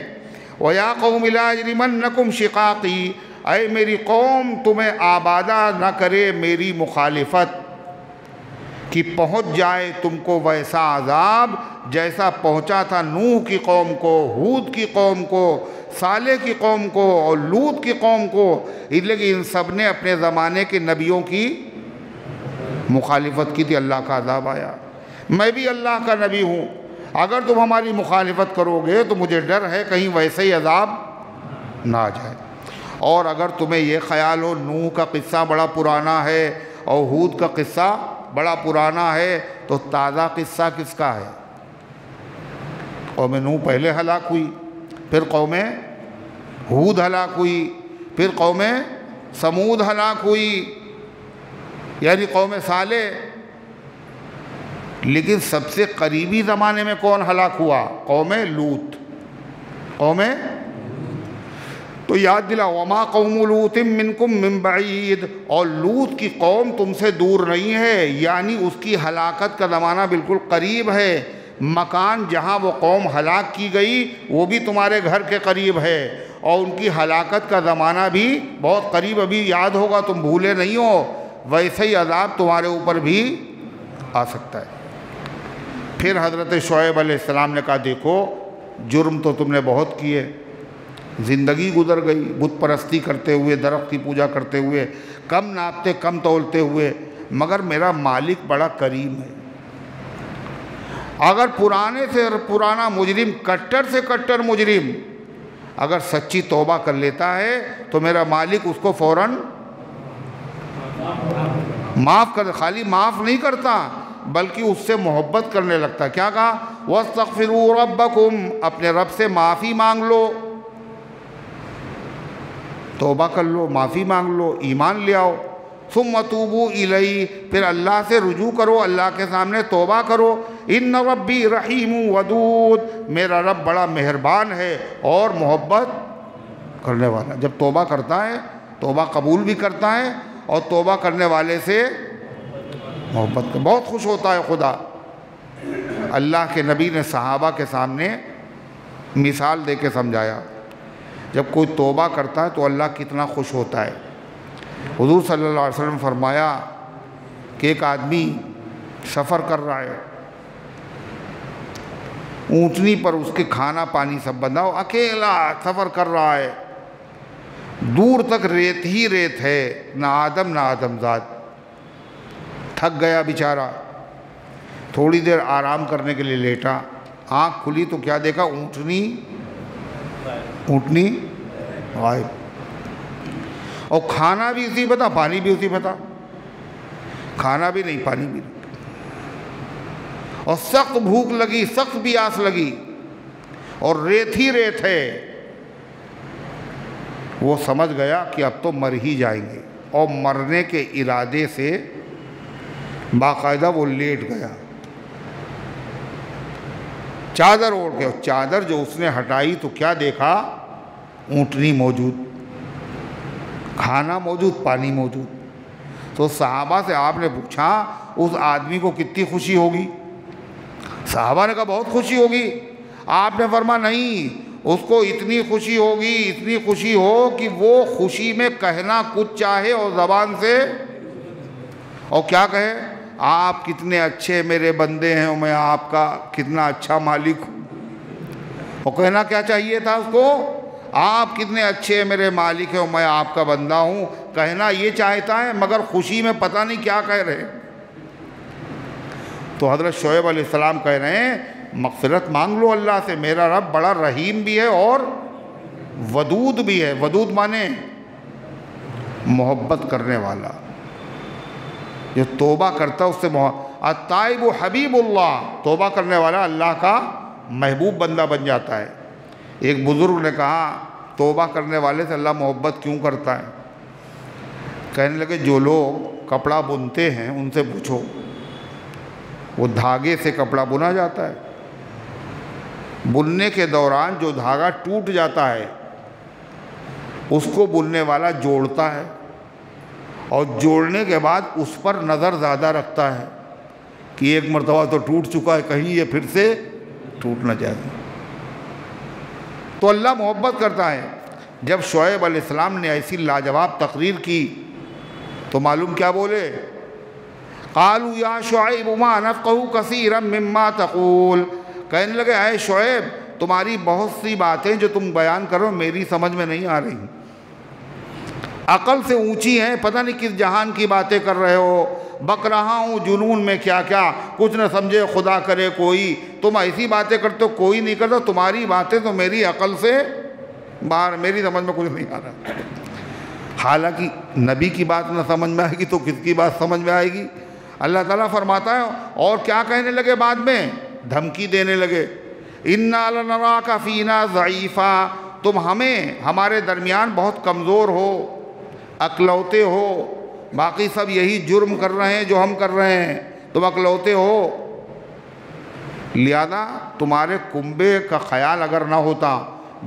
Speaker 1: وَيَا قَوْمِ لَا يَجْرِمَنَّكُمْ شِقَاقِي، اے میری قوم تمہیں آبادہ نہ کرے میری مخالفت، کہ پہنچ جائے تم کو ویسا عذاب جیسا پہنچا تھا نوح کی قوم کو، ہود کی قوم کو، صالح کی قوم کو اور لوط کی قوم کو، اس لیے کہ ان سب نے اپنے زمانے کے نبیوں کی مخالفت کی تھی، اللہ کا عذاب آیا۔ میں بھی اللہ کا نبی ہوں، اگر تم ہماری مخالفت کرو گے تو مجھے ڈر ہے کہیں ویسے ہی عذاب نہ آ جائے۔ اور اگر تمہیں یہ خیال ہو نوح کا قصہ بڑا پرانا ہے اور ہود کا قصہ بڑا پرانا ہے، تو تازہ قصہ کس کا ہے؟ قوم نوح پہلے ہلاک ہوئی، پھر قوم ہود ہلاک ہوئی، پھر قوم سمود ہلاک ہوئی، یعنی قوم صالح۔ لیکن سب سے قریبی زمانے میں کون ہلاک ہوا؟ قوم لوط، قوم۔ تو یاد دلا، وما قوم لوط منکم من بعید، اور لوط کی قوم تم سے دور نہیں ہے، یعنی اس کی ہلاکت کا زمانہ بالکل قریب ہے۔ مکان جہاں وہ قوم ہلاک کی گئی وہ بھی تمہارے گھر کے قریب ہے، اور ان کی ہلاکت کا زمانہ بھی بہت قریب، ابھی یاد ہوگا، تم بھولے نہیں ہو۔ ویسے ہی عذاب تمہارے اوپر بھی آ سکتا ہے۔ پھر حضرت شعیب علیہ السلام نے کہا دیکھو جرم تو تم نے بہت کیے، زندگی گزر گئی بت پرستی کرتے ہوئے، درخت کی پوجا کرتے ہوئے، کم ناپتے کم تولتے ہوئے، مگر میرا مالک بڑا کریم ہے۔ اگر پرانے سے پرانا مجرم، کٹر سے کٹر مجرم اگر سچی توبہ کر لیتا ہے تو میرا مالک اس کو فوراً معاف کر، خالی معاف نہیں کرتا بلکہ اس سے محبت کرنے لگتا۔ کیا کہا؟ وَاسْتَغْفِرُوا رَبَّكُمْ، اپنے رب سے معافی مانگ لو، توبہ کر لو، معافی مانگ لو، ایمان لے آؤ۔ ثُمَّ تُوبُوا إِلَيْهِ، پھر اللہ سے رجوع کرو، اللہ کے سامنے توبہ کرو۔ إِنَّ رَبِّي رَحِيمٌ وَدُودٌ، میرا رب بڑا مہربان ہے اور محبت کرنے والا۔ جب توبہ کرتا ہے توبہ قبول بھی کرتا ہے، اور توبہ کرنے والے سے محبت کا بہت خوش ہوتا ہے خدا۔ اللہ کے نبی نے صحابہ کے سامنے مثال دے کے سمجھایا، جب کوئی توبہ کرتا ہے تو اللہ کتنا خوش ہوتا ہے۔ حضور صلی اللہ علیہ وسلم فرمایا کہ ایک آدمی سفر کر رہا ہے، اونٹنی پر اس کے کھانا پانی سب بندہ ہو، اکیلا سفر کر رہا ہے، دور تک ریت ہی ریت ہے، نہ آدم نہ آدمزاد، تھک گیا بیچارہ، تھوڑی دیر آرام کرنے کے لیے لیٹا، آنکھ کھلی تو کیا دیکھا؟ اونٹنی غائب، اور کھانا بھی اسی پہ تھا، پانی بھی اسی پہ تھا، کھانا بھی نہیں پانی بھی نہیں، اور سخت بھوک لگی، سخت پیاس لگی، اور ریت ہی ریت ہے۔ وہ سمجھ گیا کہ اب تو مر ہی جائیں گے، اور مرنے کے ارادے سے باقاعدہ وہ لیٹ گیا، چادر اوڑھ کے، اور چادر جو اس نے ہٹائی تو کیا دیکھا؟ اونٹنی موجود، کھانا موجود، پانی موجود۔ تو صحابہ سے آپ نے پوچھا اس آدمی کو کتنی خوشی ہوگی؟ صحابہ نے کہا بہت خوشی ہوگی۔ آپ نے فرمایا نہیں، اس کو اتنی خوشی ہوگی، اتنی خوشی ہو کہ وہ خوشی میں کہنا کچھ چاہے اور زبان سے، اور کیا کہے؟ آپ کتنے اچھے میرے بندے ہیں اور میں آپ کا کتنا اچھا مالک ہوں۔ اور کہنا کیا چاہیے تھا اس کو؟ آپ کتنے اچھے میرے مالک ہیں اور میں آپ کا بندہ ہوں، کہنا یہ چاہتا ہے، مگر خوشی میں پتہ نہیں کیا کہہ رہے۔ تو حضرت شعیب علیہ السلام کہہ رہے ہیں مغفرت مانگ لو اللہ سے، میرا رب بڑا رحیم بھی ہے اور ودود بھی ہے۔ ودود مانے محبت کرنے والا، جو توبہ کرتا ہے اس سے التائب حبیب اللہ، توبہ کرنے والا اللہ کا محبوب بندہ بن جاتا ہے۔ ایک بزرگ نے کہا توبہ کرنے والے سے اللہ محبت کیوں کرتا ہے؟ کہنے لگے جو لوگ کپڑا بنتے ہیں ان سے پوچھو، وہ دھاگے سے کپڑا بنا جاتا ہے، بننے کے دوران جو دھاگا ٹوٹ جاتا ہے اس کو بننے والا جوڑتا ہے، اور جوڑنے کے بعد اس پر نظر زیادہ رکھتا ہے کہ ایک مرتبہ تو ٹوٹ چکا ہے، کہیں یہ پھر سے ٹوٹ نہ جائے۔ تو اللہ محبت کرتا ہے۔ جب شعیب علیہ السلام نے ایسی لاجواب تقریر کی تو معلوم کیا بولے؟ قالوا یا شعیب ما نفقہ کثیرا مما تقول، کہنے لگے اے شعیب تمہاری بہت سی باتیں جو تم بیان کرو میری سمجھ میں نہیں آ رہی، عقل سے اونچی ہیں، پتہ نہیں کس جہان کی باتیں کر رہے ہو، بک رہا ہوں جنون میں کیا کیا، کچھ نہ سمجھے خدا کرے کوئی، تم ایسی باتیں کرتے ہو کوئی نہیں کرتا، تمہاری باتیں تو میری عقل سے باہر، میری سمجھ میں کچھ نہیں آ رہا۔ حالانکہ نبی کی بات نہ سمجھ میں آئے گی تو کس کی بات سمجھ میں آئے گی؟ اللہ تعالیٰ فرماتا ہے، اور کیا کہنے لگے بعد میں؟ دھمکی دینے لگے، اِنَّا لَنَرَاكَ فِينَا ضَعِيفًا، تم ہمارے درمیان بہت کمزور ہو، اکلوتے ہو، باقی سب یہی جرم کر رہے ہیں جو ہم کر رہے ہیں، تم اکلوتے ہو، لہذا تمہارے کنبے کا خیال اگر نہ ہوتا،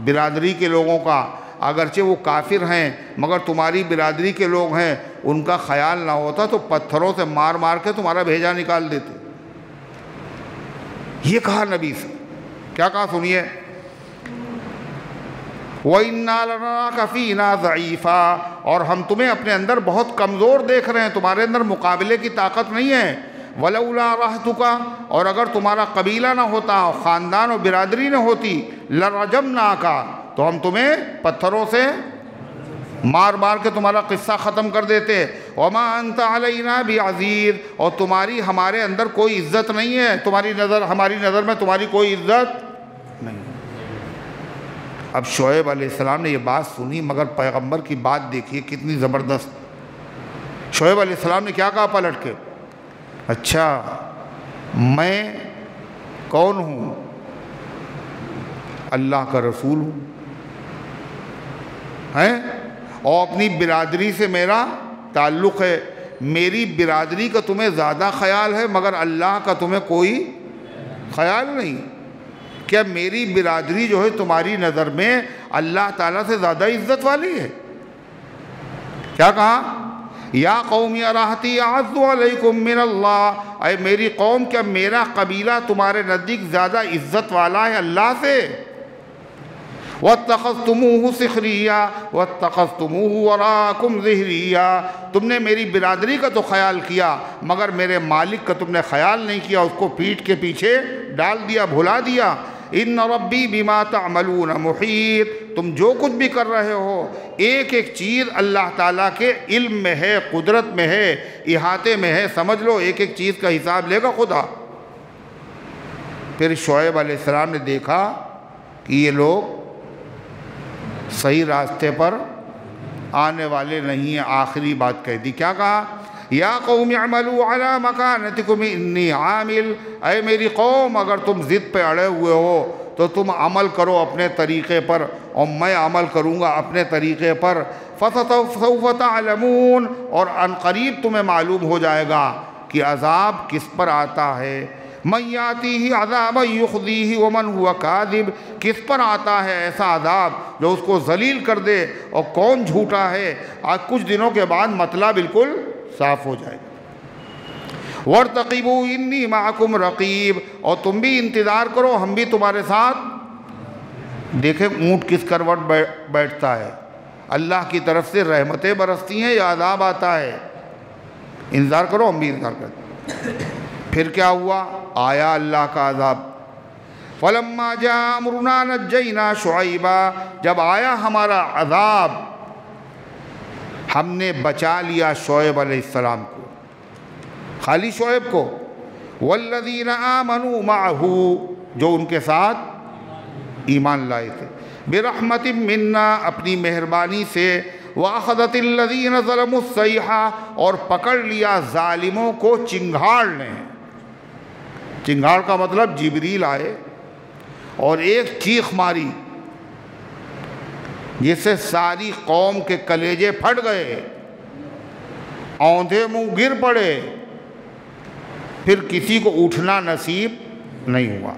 Speaker 1: برادری کے لوگوں کا، اگرچہ وہ کافر ہیں مگر تمہاری برادری کے لوگ ہیں، ان کا خیال نہ ہوتا تو پتھروں سے مار مار کے تمہارا بھیجا نکال دیتے۔ یہ کہا نبی سے، کیا کہا سنیے، وَإِنَّا لَنَرَاكَ فِينَا ضَعِيفًا، اور ہم تمہیں اپنے اندر بہت کمزور دیکھ رہے ہیں، تمہارے اندر مقابلے کی طاقت نہیں ہے، وَلَوْلَا رَحْتُكَ، اور اگر تمہارا قبیلہ نہ ہوتا، خاندان و برادری نہ ہوتی، لَرَجَمْنَاكَ، تو ہم تمہیں پتھروں سے مار مار کے تمہارا قصہ ختم کر دیتے، وَمَا أَنْتَ عَلَيْنَا بِعَزِيزٍ، اور تمہاری ہمارے اندر کوئی عزت نہیں ہے، ہماری نظر میں تمہاری کوئی عزت نہیں۔ اب شعیب علیہ السلام نے یہ بات سنی، مگر پیغمبر کی بات دیکھیے کتنی زبردست۔ شعیب علیہ السلام نے کیا کہا پلٹ کے؟ اچھا میں کون ہوں؟ اللہ کا رسول ہوں، اور اپنی برادری سے میرا تعلق ہے، میری برادری کا تمہیں زیادہ خیال ہے مگر اللہ کا تمہیں کوئی خیال نہیں۔ کیا میری برادری جو ہے تمہاری نظر میں اللہ تعالیٰ سے زیادہ عزت والی ہے؟ کیا کہا؟ یا قوم راحتی اعز علیکم من اللہ، اے میری قوم کیا میرا قبیلہ تمہارے نزدیک زیادہ عزت والا ہے اللہ سے؟ وَاتَّخَذْتُمُوهُ سِخْرِيًّا وَاتَّخَذْتُمُوهُ وَرَاءَكُمْ ظِهْرِيًّا، تم نے میری برادری کا تو خیال کیا مگر میرے مالک کا تم نے خیال نہیں کیا، اس کو پیٹھ کے پیچھے ڈال دیا، بھلا دیا۔ ان ربی بما تعملون محیط، تم جو کچھ بھی کر رہے ہو ایک ایک چیز اللہ تعالیٰ کے علم میں ہے، قدرت میں ہے، احاطے میں ہے، سمجھ لو ایک ایک چیز کا حساب لے گا خدا۔ پھر شعیب علیہ السلام نے دیکھا کہ یہ لوگ صحیح راستے پر آنے والے نہیں ہیں، آخری بات کہہ دی، کیا کہا؟ یا قوم اعملوا علی مکانتکم انی عامل، اے میری قوم اگر تم ضد پہ اڑے ہوئے ہو تو تم عمل کرو اپنے طریقے پر، اور میں عمل کروں گا اپنے طریقے پر۔ فسوف تعلمون، اور ان قریب تمہیں معلوم ہو جائے گا کہ عذاب کس پر آتا ہے۔ من یاتیہ عذاب یخزیہ ومن ہوا کاذب، کس پر آتا ہے ایسا عذاب جو اس کو ذلیل کر دے، اور کون جھوٹا ہے۔ آج کچھ دنوں کے بعد مسئلہ بالکل صاف ہو جائے گا۔ وَارْتَقِبُوا إِنِّي مَعَكُمْ رَقِيبٌ، اور تم بھی انتظار کرو ہم بھی تمہارے ساتھ۔ دیکھیں اونٹ کس کروٹ بیٹھتا ہے، اللہ کی طرف سے رحمتیں برستی ہیں یا عذاب آتا ہے؟ انتظار کرو ہم بھی انتظار کرتے۔ پھر کیا ہوا؟ آیا اللہ کا عذاب۔ فَلَمَّا جَاءَ أَمْرُنَا نَجَّيْنَا شُعَيْبًا، جب آیا ہمارا عذاب ہم نے بچا لیا شعیب علیہ السلام کو، خالی شعیب کو، وَالَّذِينَ آمَنُوا مَعَهُ، جو ان کے ساتھ ایمان لائے تھے، بِرَحْمَةٍ مِّنَّا، اپنی مہربانی سے، وَأَخَذَتِ الَّذِينَ ظَلَمُوا الصَّيْحَةُ، اور پکڑ لیا ظالموں کو چنگھاڑ نے۔ چنگھاڑ کا مطلب جبریل آئے اور ایک چیخ ماری جس سے ساری قوم کے کلیجے پھٹ گئے، اوندھے منہ گر پڑے، پھر کسی کو اٹھنا نصیب نہیں ہوا،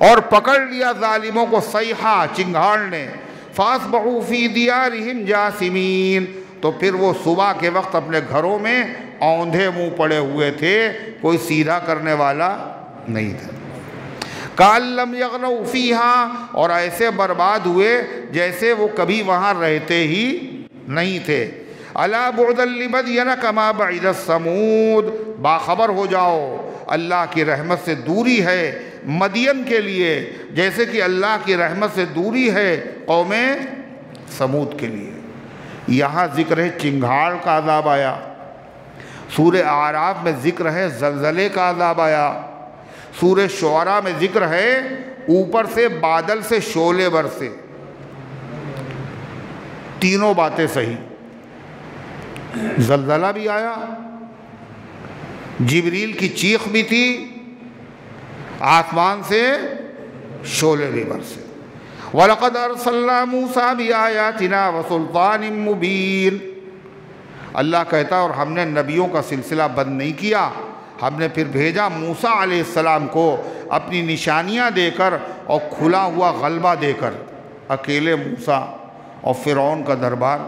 Speaker 1: اور پکڑ لیا ظالموں کو صیحہ، چنگھاڑ نے، فَأَصْبَحُوا فِي دِيَارِهِمْ جَاثِمِينَ، تو پھر وہ صبح کے وقت اپنے گھروں میں اوندھے منہ پڑے ہوئے تھے، کوئی سیدھا کرنے والا نہیں تھا۔ كَأَن لَّمْ يَغْنَوْا فِيهَا، اور ایسے برباد ہوئے جیسے وہ کبھی وہاں رہتے ہی نہیں تھے۔ أَلَا بُعْدًا لِّمَدْيَنَ كَمَا بَعِدَ الثَّمُودُ، باخبر ہو جاؤ اللہ کی رحمت سے دوری ہے مدین کے لیے جیسے کہ اللہ کی رحمت سے دوری ہے قوم سمود کے لیے۔ یہاں ذکر ہے چنگھاڑ کا عذاب آیا، سورہ اعراف میں ذکر ہے زلزلے کا عذاب آیا، سورہ شعراء میں ذکر ہے اوپر سے بادل سے شعلے برسے۔ تینوں باتیں صحیح، زلزلہ بھی آیا، جبریل کی چیخ بھی تھی، آسمان سے شعلے بھی برسے۔ وَلَقَدْ أَرْسَلْنَا مُوسَىٰ بِآيَاتِنَا وَسُلْطَانٍ مُّبِينٍ، اللہ کہتا ہے اور ہم نے نبیوں کا سلسلہ بند نہیں کیا، ہم نے پھر بھیجا موسیٰ علیہ السلام کو اپنی نشانیاں دے کر اور کھلا ہوا غلبہ دے کر۔ اکیلے موسیٰ اور فرعون کا دربار،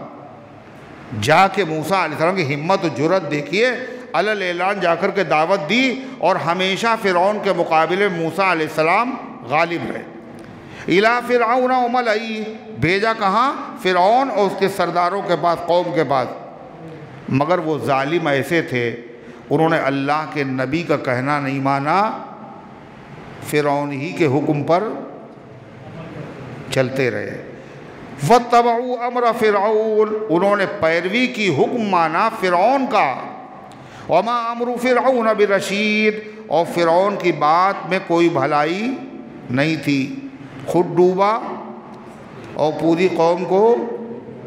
Speaker 1: جا کے موسیٰ علیہ السلام کی ہمت و جرأت دیکھیے، علل اعلان جا کر کے دعوت دی، اور ہمیشہ فرعون کے مقابلے موسیٰ علیہ السلام غالب رہے۔ اِلَىٰ فِرْعَوْنَ وَمَلَئِهِ، بھیجا کہاں؟ فرعون اور اس کے سرداروں کے پاس، قوم کے پاس۔ مگر وہ ظالم ایسے تھے، انہوں نے اللہ کے نبی کا کہنا نہیں مانا، فرعون ہی کے حکم پر چلتے رہے۔ وَاتَّبَعُوا أَمْرَ فِرْعَوْنَ، انہوں نے پیروی کی، حکم مانا فرعون کا۔ وَمَا أَمْرُ فِرْعَوْنَ بِرَشِيدٍ، اور فرعون کی بات میں کوئی بھلائی نہیں تھی، خود ڈوبا اور پوری قوم کو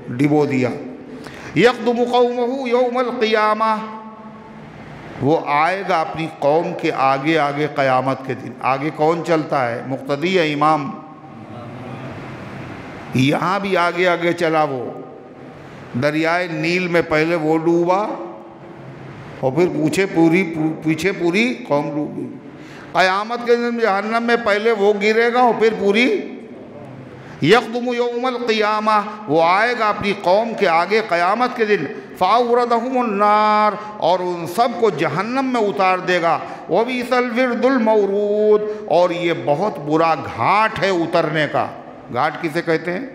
Speaker 1: ڈبو دیا۔ يَقْدُمُ قَوْمَهُ يَوْمَ الْقِيَامَةِ، وہ آئے گا اپنی قوم کے آگے آگے قیامت کے دن۔ آگے کون چلتا ہے؟ مقتدی ہے، امام۔ یہاں بھی آگے آگے چلا، وہ دریائے نیل میں پہلے وہ ڈوبا اور پھر پیچھے پوری قوم ڈوبی۔ قیامت کے دن جہنم میں پہلے وہ گرے گا اور پھر پوری۔ یقدم یوم القیامہ، وہ آئے گا اپنی قوم کے آگے قیامت کے دن۔ فاوردہم النار، اور ان سب کو جہنم میں اتار دے گا۔ وبئس الورد المورود، اور یہ بہت برا گھاٹ ہے اترنے کا۔ گھاٹ کسے کہتے ہیں؟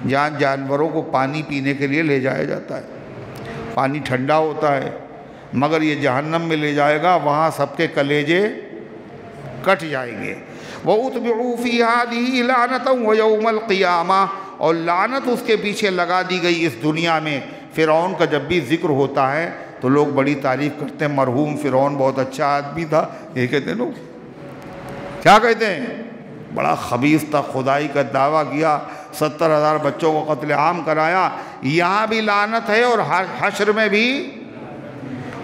Speaker 1: جہاں جانوروں کو پانی پینے کے لیے لے جایا جاتا ہے، پانی ٹھنڈا ہوتا ہے، مگر یہ جہنم میں لے جائے گا، وہاں سب کے کلیجے کٹ جائیں گے۔ وَأُتْبِعُوا فِي هَٰذِهِ لَعْنَةً وَيَوْمَ الْقِيَامَةِ، اور لعنت اس کے پیچھے لگا دی گئی اس دنیا میں۔ فرعون کا جب بھی ذکر ہوتا ہے تو لوگ بڑی تعریف کرتے ہیں، مرحوم فرعون بہت اچھا آدمی تھا، یہ کہتے ہیں لوگ۔ کیا کہتے ہیں؟ بڑا خبیث تھا، خدائی کا دعویٰ کیا، 70,000 بچوں کو قتل عام کرایا۔ یہاں بھی لعنت ہے اور حشر میں بھی۔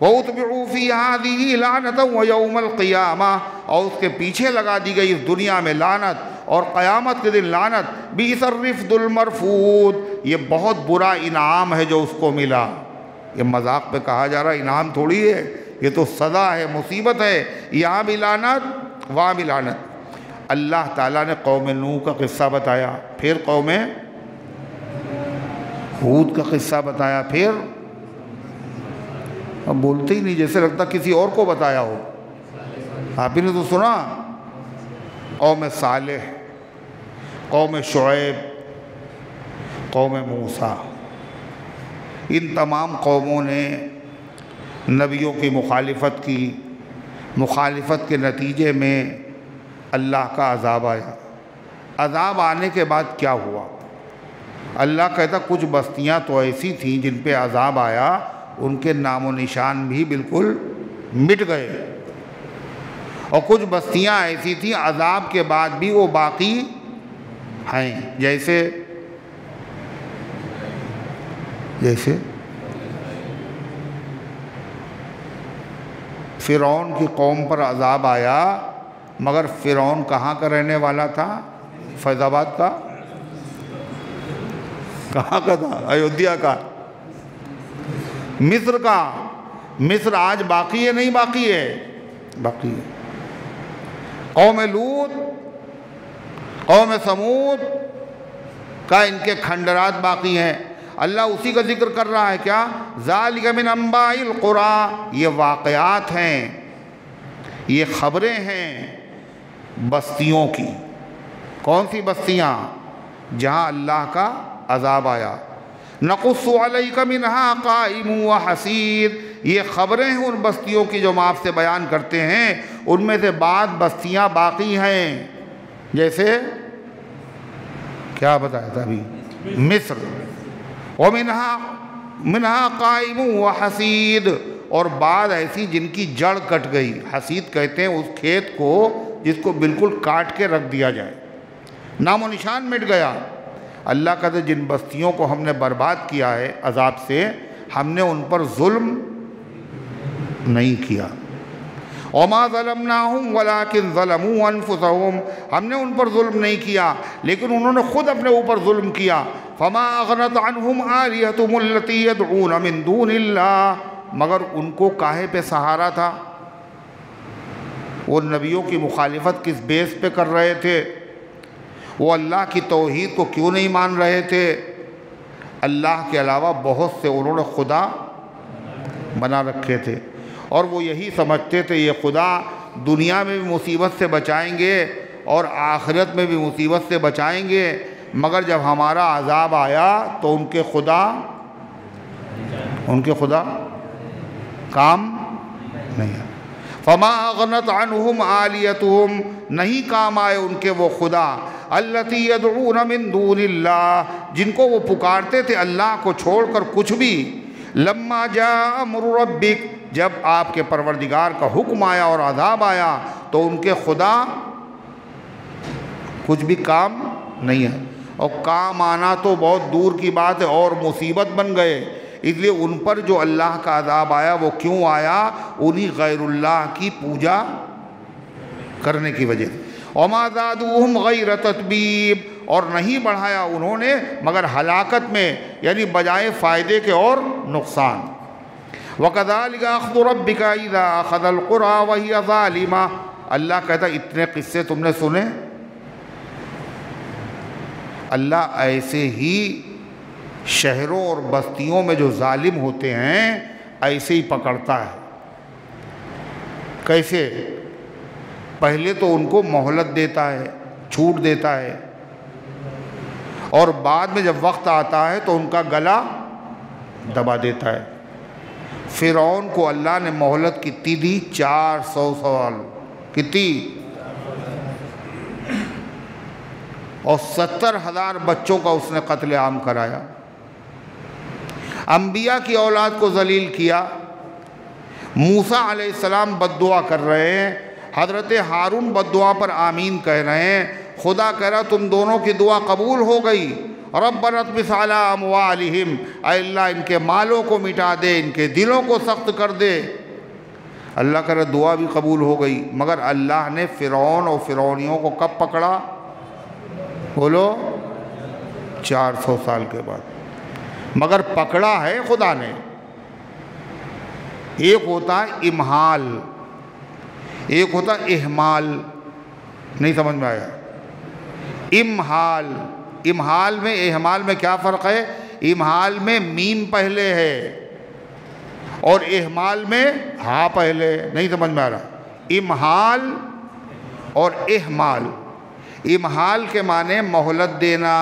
Speaker 1: وَأُتْبِعُوا فِي هَٰذِهِ لَعْنَةً وَيَوْمَ الْقِيَامَةِ، اور اس کے پیچھے لگا دی گئی اس دنیا میں لعنت اور قیامت کے دن لعنت۔ بِئْسَ الرِّفْدُ الْمَرْفُودُ، یہ بہت برا انعام ہے جو اس کو ملا۔ یہ مذاق پہ کہا جا رہا انعام تھوڑی ہے، یہ تو سزا ہے، مصیبت ہے۔ یہاں بھی لعنت، وہاں بھی لعنت۔ اللہ تعالیٰ نے قوم نوح کا قصہ بتایا، پھر قوم ہود کا قصہ بتایا، پھر اب بولتے ہی نہیں، جیسے لگتا کسی اور کو بتایا ہو۔ آپ ہی نے تو سنا، قوم صالح، قوم شعیب، قوم موسیٰ، ان تمام قوموں نے نبیوں کی مخالفت کی۔ مخالفت کے نتیجے میں اللہ کا عذاب آیا۔ عذاب آنے کے بعد کیا ہوا؟ اللہ کہتا کچھ بستیاں تو ایسی تھیں جن پہ عذاب آیا، ان کے نام و نشان بھی بالکل مٹ گئے، اور کچھ بستیاں ایسی تھیں عذاب کے بعد بھی وہ باقی ہیں، جیسے فرعون کی قوم پر عذاب آیا، مگر فرعون کہاں کا رہنے والا تھا؟ فیض آباد کا؟ کہاں کا تھا؟ ایودھیا کا؟ مصر کا؟ مصر آج باقی ہے نہیں باقی ہے؟ باقی ہے۔ قوم لوط، قوم سمود کا ان کے کھنڈرات باقی ہیں۔ اللہ اسی کا ذکر کر رہا ہے کیا؟ ذالک من انباء القری، یہ واقعات ہیں، یہ خبریں ہیں بستیوں کی۔ کون سی بستیاں؟ جہاں اللہ کا عذاب آیا۔ نقص علیک منہا قائم و حصید، یہ خبریں ہیں ان بستیوں کی جو ہم آپ سے بیان کرتے ہیں۔ ان میں سے بعض بستیاں باقی ہیں، جیسے کیا بتایا تھا ابھی؟ مصر۔ ومنہا قائم و حصید، اور بعض ایسی جن کی جڑ کٹ گئی۔ حصید کہتے ہیں اس کھیت کو جس کو بالکل کاٹ کے رکھ دیا جائے، نام و نشان مٹ گیا۔ اللہ کہتے ہیں جن بستیوں کو ہم نے برباد کیا ہے عذاب سے، ہم نے ان پر ظلم نہیں کیا۔ وما ظلمناہم ولکن ظلموا انفسہم، ہم نے ان پر ظلم نہیں کیا لیکن انہوں نے خود اپنے اوپر ظلم کیا۔ فما اغنت عنہم آلیہتہم التی یدعون من دون اللہ، مگر ان کو کاہے پہ سہارا تھا؟ وہ نبیوں کی مخالفت کس بیس پہ کر رہے تھے؟ وہ اللہ کی توحید کو کیوں نہیں مان رہے تھے؟ اللہ کے علاوہ بہت سے انہوں نے خدا بنا رکھے تھے، اور وہ یہی سمجھتے تھے یہ خدا دنیا میں بھی مصیبت سے بچائیں گے اور آخرت میں بھی مصیبت سے بچائیں گے، مگر جب ہمارا عذاب آیا تو ان کے خدا کام نہیں ہے۔ فما اغنت عنہم آلیتہم، نہیں کام آئے ان کے وہ خدا، التی یدعون من دون اللہ، جن کو وہ پکارتے تھے اللہ کو چھوڑ کر کچھ بھی۔ لما جاء امر ربک، جب آپ کے پروردگار کا حکم آیا اور عذاب آیا تو ان کے خدا کچھ بھی کام نہیں ہے، اور کام آنا تو بہت دور کی بات ہے، اور مصیبت بن گئے۔ اس لیے ان پر جو اللہ کا عذاب آیا وہ کیوں آیا؟ انہی غیر اللہ کی پوجا کرنے کی وجہ سے۔ وما زادوہم غیر تتبیب، اور نہیں بڑھایا انہوں نے مگر ہلاکت میں، یعنی بجائے فائدے کے اور نقصان۔ وَكَذَلِكَ أَخْذُ رَبِّكَ إِذَا أَخَذَ الْقُرَىٰ وَهِيَ ظَالِمَةٌ، اللہ کہتا ہے اتنے قصے تم نے سنے؟ اللہ ایسے ہی شہروں اور بستیوں میں جو ظالم ہوتے ہیں ایسے ہی پکڑتا ہے۔ کیسے؟ پہلے تو ان کو مہلت دیتا ہے، چھوٹ دیتا ہے، اور بعد میں جب وقت آتا ہے تو ان کا گلا دبا دیتا ہے۔ فرعون کو اللہ نے مہلت کتنی دی؟ 400 سال، کتنی؟ اور 70,000 بچوں کا اس نے قتل عام کرایا۔ انبیاء کی اولاد کو ذلیل کیا۔ موسیٰ علیہ السلام بد دعا کر رہے ہیں، حضرت ہارون بد دعا پر آمین کہہ رہے ہیں۔ خدا کہہ رہا تم دونوں کی دعا قبول ہو گئی۔ ربنا اطمس علی اموالہم، اے اللہ ان کے مالوں کو مٹا دے، ان کے دلوں کو سخت کر دے۔ اللہ کہہ رہا دعا بھی قبول ہو گئی، مگر اللہ نے فرعون اور فرعونیوں کو کب پکڑا؟ بولو 400 سال کے بعد، مگر پکڑا ہے خدا نے۔ ایک ہوتا ہے امہال، ایک ہوتا ہے اہمال، نہیں سمجھ میں آیا؟ امہال میں اہمال میں کیا فرق ہے؟ امہال میں میم پہلے ہے اور اہمال میں ہا پہلے، نہیں سمجھ میں آ رہا؟ امہال اور اہمال، امہال کے معنی مہلت دینا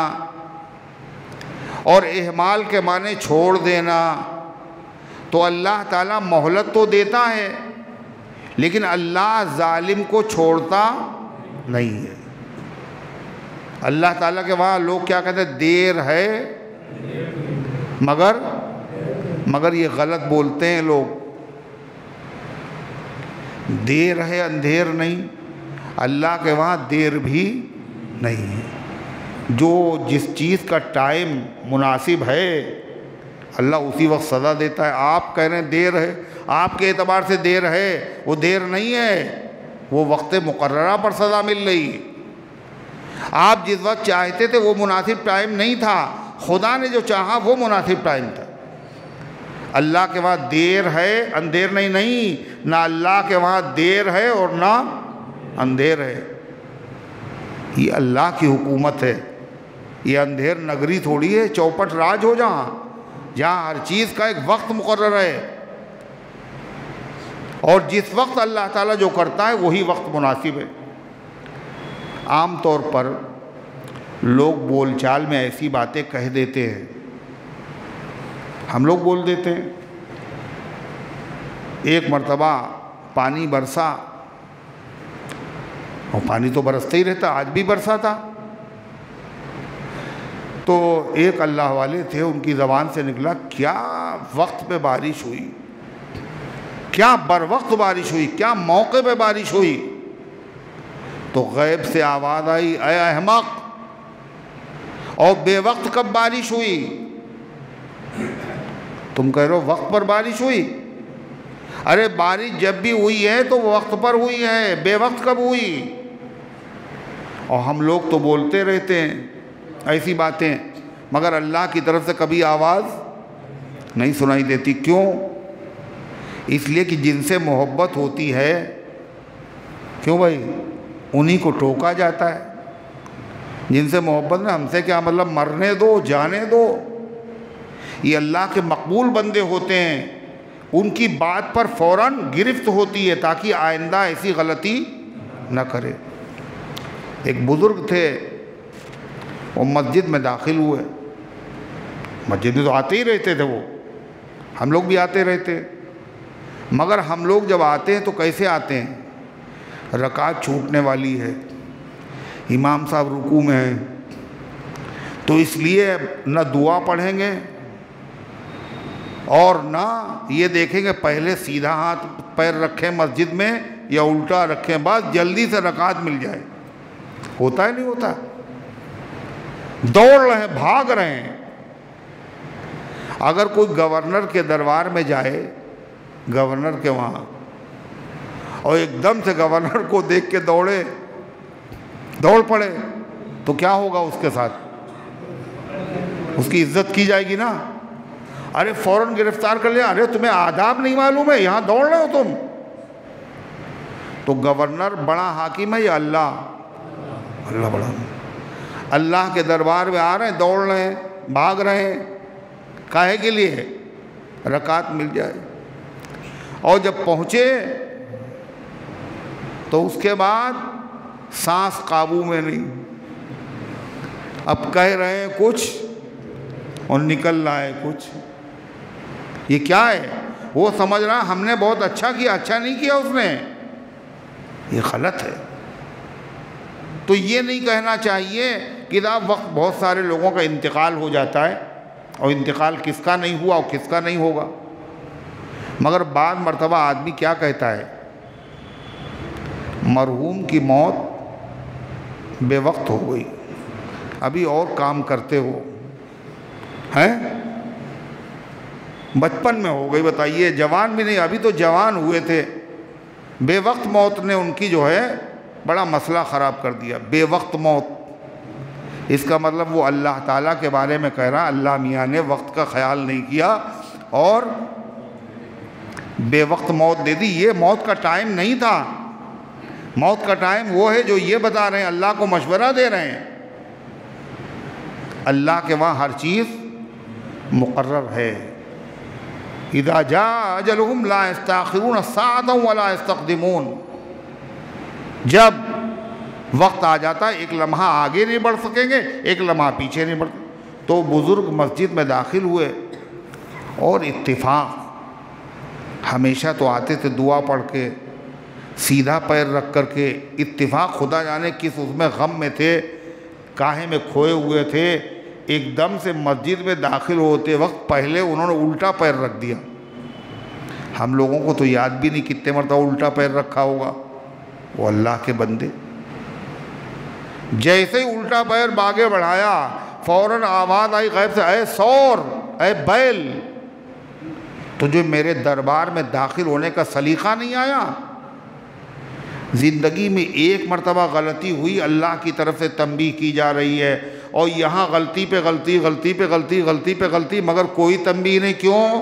Speaker 1: اور اہمال کے معنی چھوڑ دینا۔ تو اللہ تعالیٰ مہلت تو دیتا ہے لیکن اللہ ظالم کو چھوڑتا نہیں ہے۔ اللہ تعالیٰ کے وہاں لوگ کیا کہتے ہیں؟ دیر ہے مگر یہ غلط بولتے ہیں لوگ، دیر ہے اندھیر نہیں۔ اللہ کے وہاں دیر بھی نہیں ہے، جو جس چیز کا ٹائم مناسب ہے اللہ اسی وقت سزا دیتا ہے۔ آپ کہہ رہے ہیں دیر ہے، آپ کے اعتبار سے دیر ہے، وہ دیر نہیں ہے، وہ وقت مقررہ پر سزا مل رہی ہے۔ آپ جس وقت چاہتے تھے وہ مناسب ٹائم نہیں تھا، خدا نے جو چاہا وہ مناسب ٹائم تھا۔ اللہ کے وہاں دیر ہے اندھیر نہیں، نہ اللہ کے وہاں دیر ہے اور نہ اندھیر ہے۔ یہ اللہ کی حکومت ہے، یہ اندھیر نگری تھوڑی ہے، چوپٹ راج ہو جہاں ہر چیز کا ایک وقت مقرر ہے، اور جس وقت اللہ تعالیٰ جو کرتا ہے وہی وقت مناسب ہے۔ عام طور پر لوگ بول چال میں ایسی باتیں کہہ دیتے ہیں، ہم لوگ بول دیتے ہیں۔ ایک مرتبہ پانی برسا، اور پانی تو برستا ہی رہتا، آج بھی برسا تھا، تو ایک اللہ والے تھے، ان کی زبان سے نکلا، کیا وقت پہ بارش ہوئی، کیا بر وقت بارش ہوئی، کیا موقع پہ بارش ہوئی۔ تو غیب سے آواز آئی، اے احمق، اور بے وقت کب بارش ہوئی؟ تم کہہ رہے ہو وقت پر بارش ہوئی، ارے بارش جب بھی ہوئی ہے تو وہ وقت پر ہوئی ہے، بے وقت کب ہوئی؟ اور ہم لوگ تو بولتے رہتے ہیں ایسی باتیں، مگر اللہ کی طرف سے کبھی آواز نہیں سنائی دیتی۔ کیوں؟ اس لیے کہ جن سے محبت ہوتی ہے، کیوں بھائی، انہی کو ٹوکا جاتا ہے۔ جن سے محبت نے، ہم سے کیا مطلب، مرنے دو، جانے دو۔ یہ اللہ کے مقبول بندے ہوتے ہیں، ان کی بات پر فوراً گرفت ہوتی ہے تاکہ آئندہ ایسی غلطی نہ کرے۔ ایک بزرگ تھے، وہ مسجد میں داخل ہوئے، مسجد میں تو آتے ہی رہتے تھے، وہ ہم لوگ بھی آتے رہتے، مگر ہم لوگ جب آتے ہیں تو کیسے آتے ہیں؟ رکعت چھوٹنے والی ہے، امام صاحب رکوع میں ہیں، تو اس لیے نہ دعا پڑھیں گے اور نہ یہ دیکھیں گے پہلے سیدھا ہاتھ پیر رکھیں مسجد میں یا الٹا رکھیں، بس جلدی سے رکعت مل جائے۔ ہوتا ہے نہیں ہوتا؟ دوڑ رہے ہیں، بھاگ رہے ہیں۔ اگر کوئی گورنر کے دربار میں جائے، گورنر کے وہاں، اور ایک دم سے گورنر کو دیکھ کے دوڑ پڑے، تو کیا ہوگا اس کے ساتھ؟ اس کی عزت کی جائے گی نا۔ ارے فوراً گرفتار کر لیا، ارے تمہیں آداب نہیں معلوم ہے، یہاں دوڑ رہے ہو تم؟ تو گورنر بڑا حاکم ہے یا اللہ بڑا؟ اللہ کے دربار میں آ رہے ہیں، دوڑ رہے ہیں، بھاگ رہے ہیں، کاہے کے لیے؟ رکعت مل جائے۔ اور جب پہنچے تو اس کے بعد سانس قابو میں نہیں، اب کہہ رہے ہیں کچھ اور نکل رہا ہے کچھ۔ یہ کیا ہے؟ وہ سمجھ رہا ہم نے بہت اچھا کیا، اچھا نہیں کیا اس نے، یہ غلط ہے۔ تو یہ نہیں کہنا چاہیے کہ وقت بہت سارے لوگوں کا انتقال ہو جاتا ہے، اور انتقال کس کا نہیں ہوا اور کس کا نہیں ہوگا، مگر بعض مرتبہ آدمی کیا کہتا ہے، مرحوم کی موت بے وقت ہو گئی، ابھی اور کام کرتے ہو ہیں، بچپن میں ہو گئی، بتائیے، جوان بھی نہیں، ابھی تو جوان ہوئے تھے، بے وقت موت نے ان کی جو ہے بڑا مسئلہ خراب کر دیا۔ بے وقت موت، اس کا مطلب وہ اللہ تعالیٰ کے بارے میں کہہ رہا اللہ میاں نے وقت کا خیال نہیں کیا اور بے وقت موت دے دی۔ یہ موت کا ٹائم نہیں تھا، موت کا ٹائم وہ ہے جو یہ بتا رہے ہیں، اللہ کو مشورہ دے رہے ہیں۔ اللہ کے وہاں ہر چیز مقرر ہے۔ اذا جاء اجلهم لا يستاخرون ساعة ولا يستقدمون، جب وقت آ جاتا ہے ایک لمحہ آگے نہیں بڑھ سکیں گے، ایک لمحہ پیچھے نہیں بڑھ سکیں۔ تو بزرگ مسجد میں داخل ہوئے، اور اتفاق، ہمیشہ تو آتے تھے دعا پڑھ کے، سیدھا پیر رکھ کر کے، اتفاق خدا جانے کس اس میں غم میں تھے، کاہے میں کھوئے ہوئے تھے، ایک دم سے مسجد میں داخل ہوتے وقت پہلے انہوں نے الٹا پیر رکھ دیا۔ ہم لوگوں کو تو یاد بھی نہیں کتنے مرتبہ الٹا پیر رکھا ہوگا، وہ اللہ کے بندے جیسے ہی الٹا پیر باگے بڑھایا، فوراً آواز آئی غیب سے، اے سور، اے بیل، تجھے میرے دربار میں داخل ہونے کا سلیقہ نہیں آیا؟ زندگی میں ایک مرتبہ غلطی ہوئی، اللہ کی طرف سے تنبیہ کی جا رہی ہے، اور یہاں غلطی پہ غلطی، غلطی پہ غلطی، غلطی پہ غلطی، مگر کوئی تنبیہ نہیں۔ کیوں؟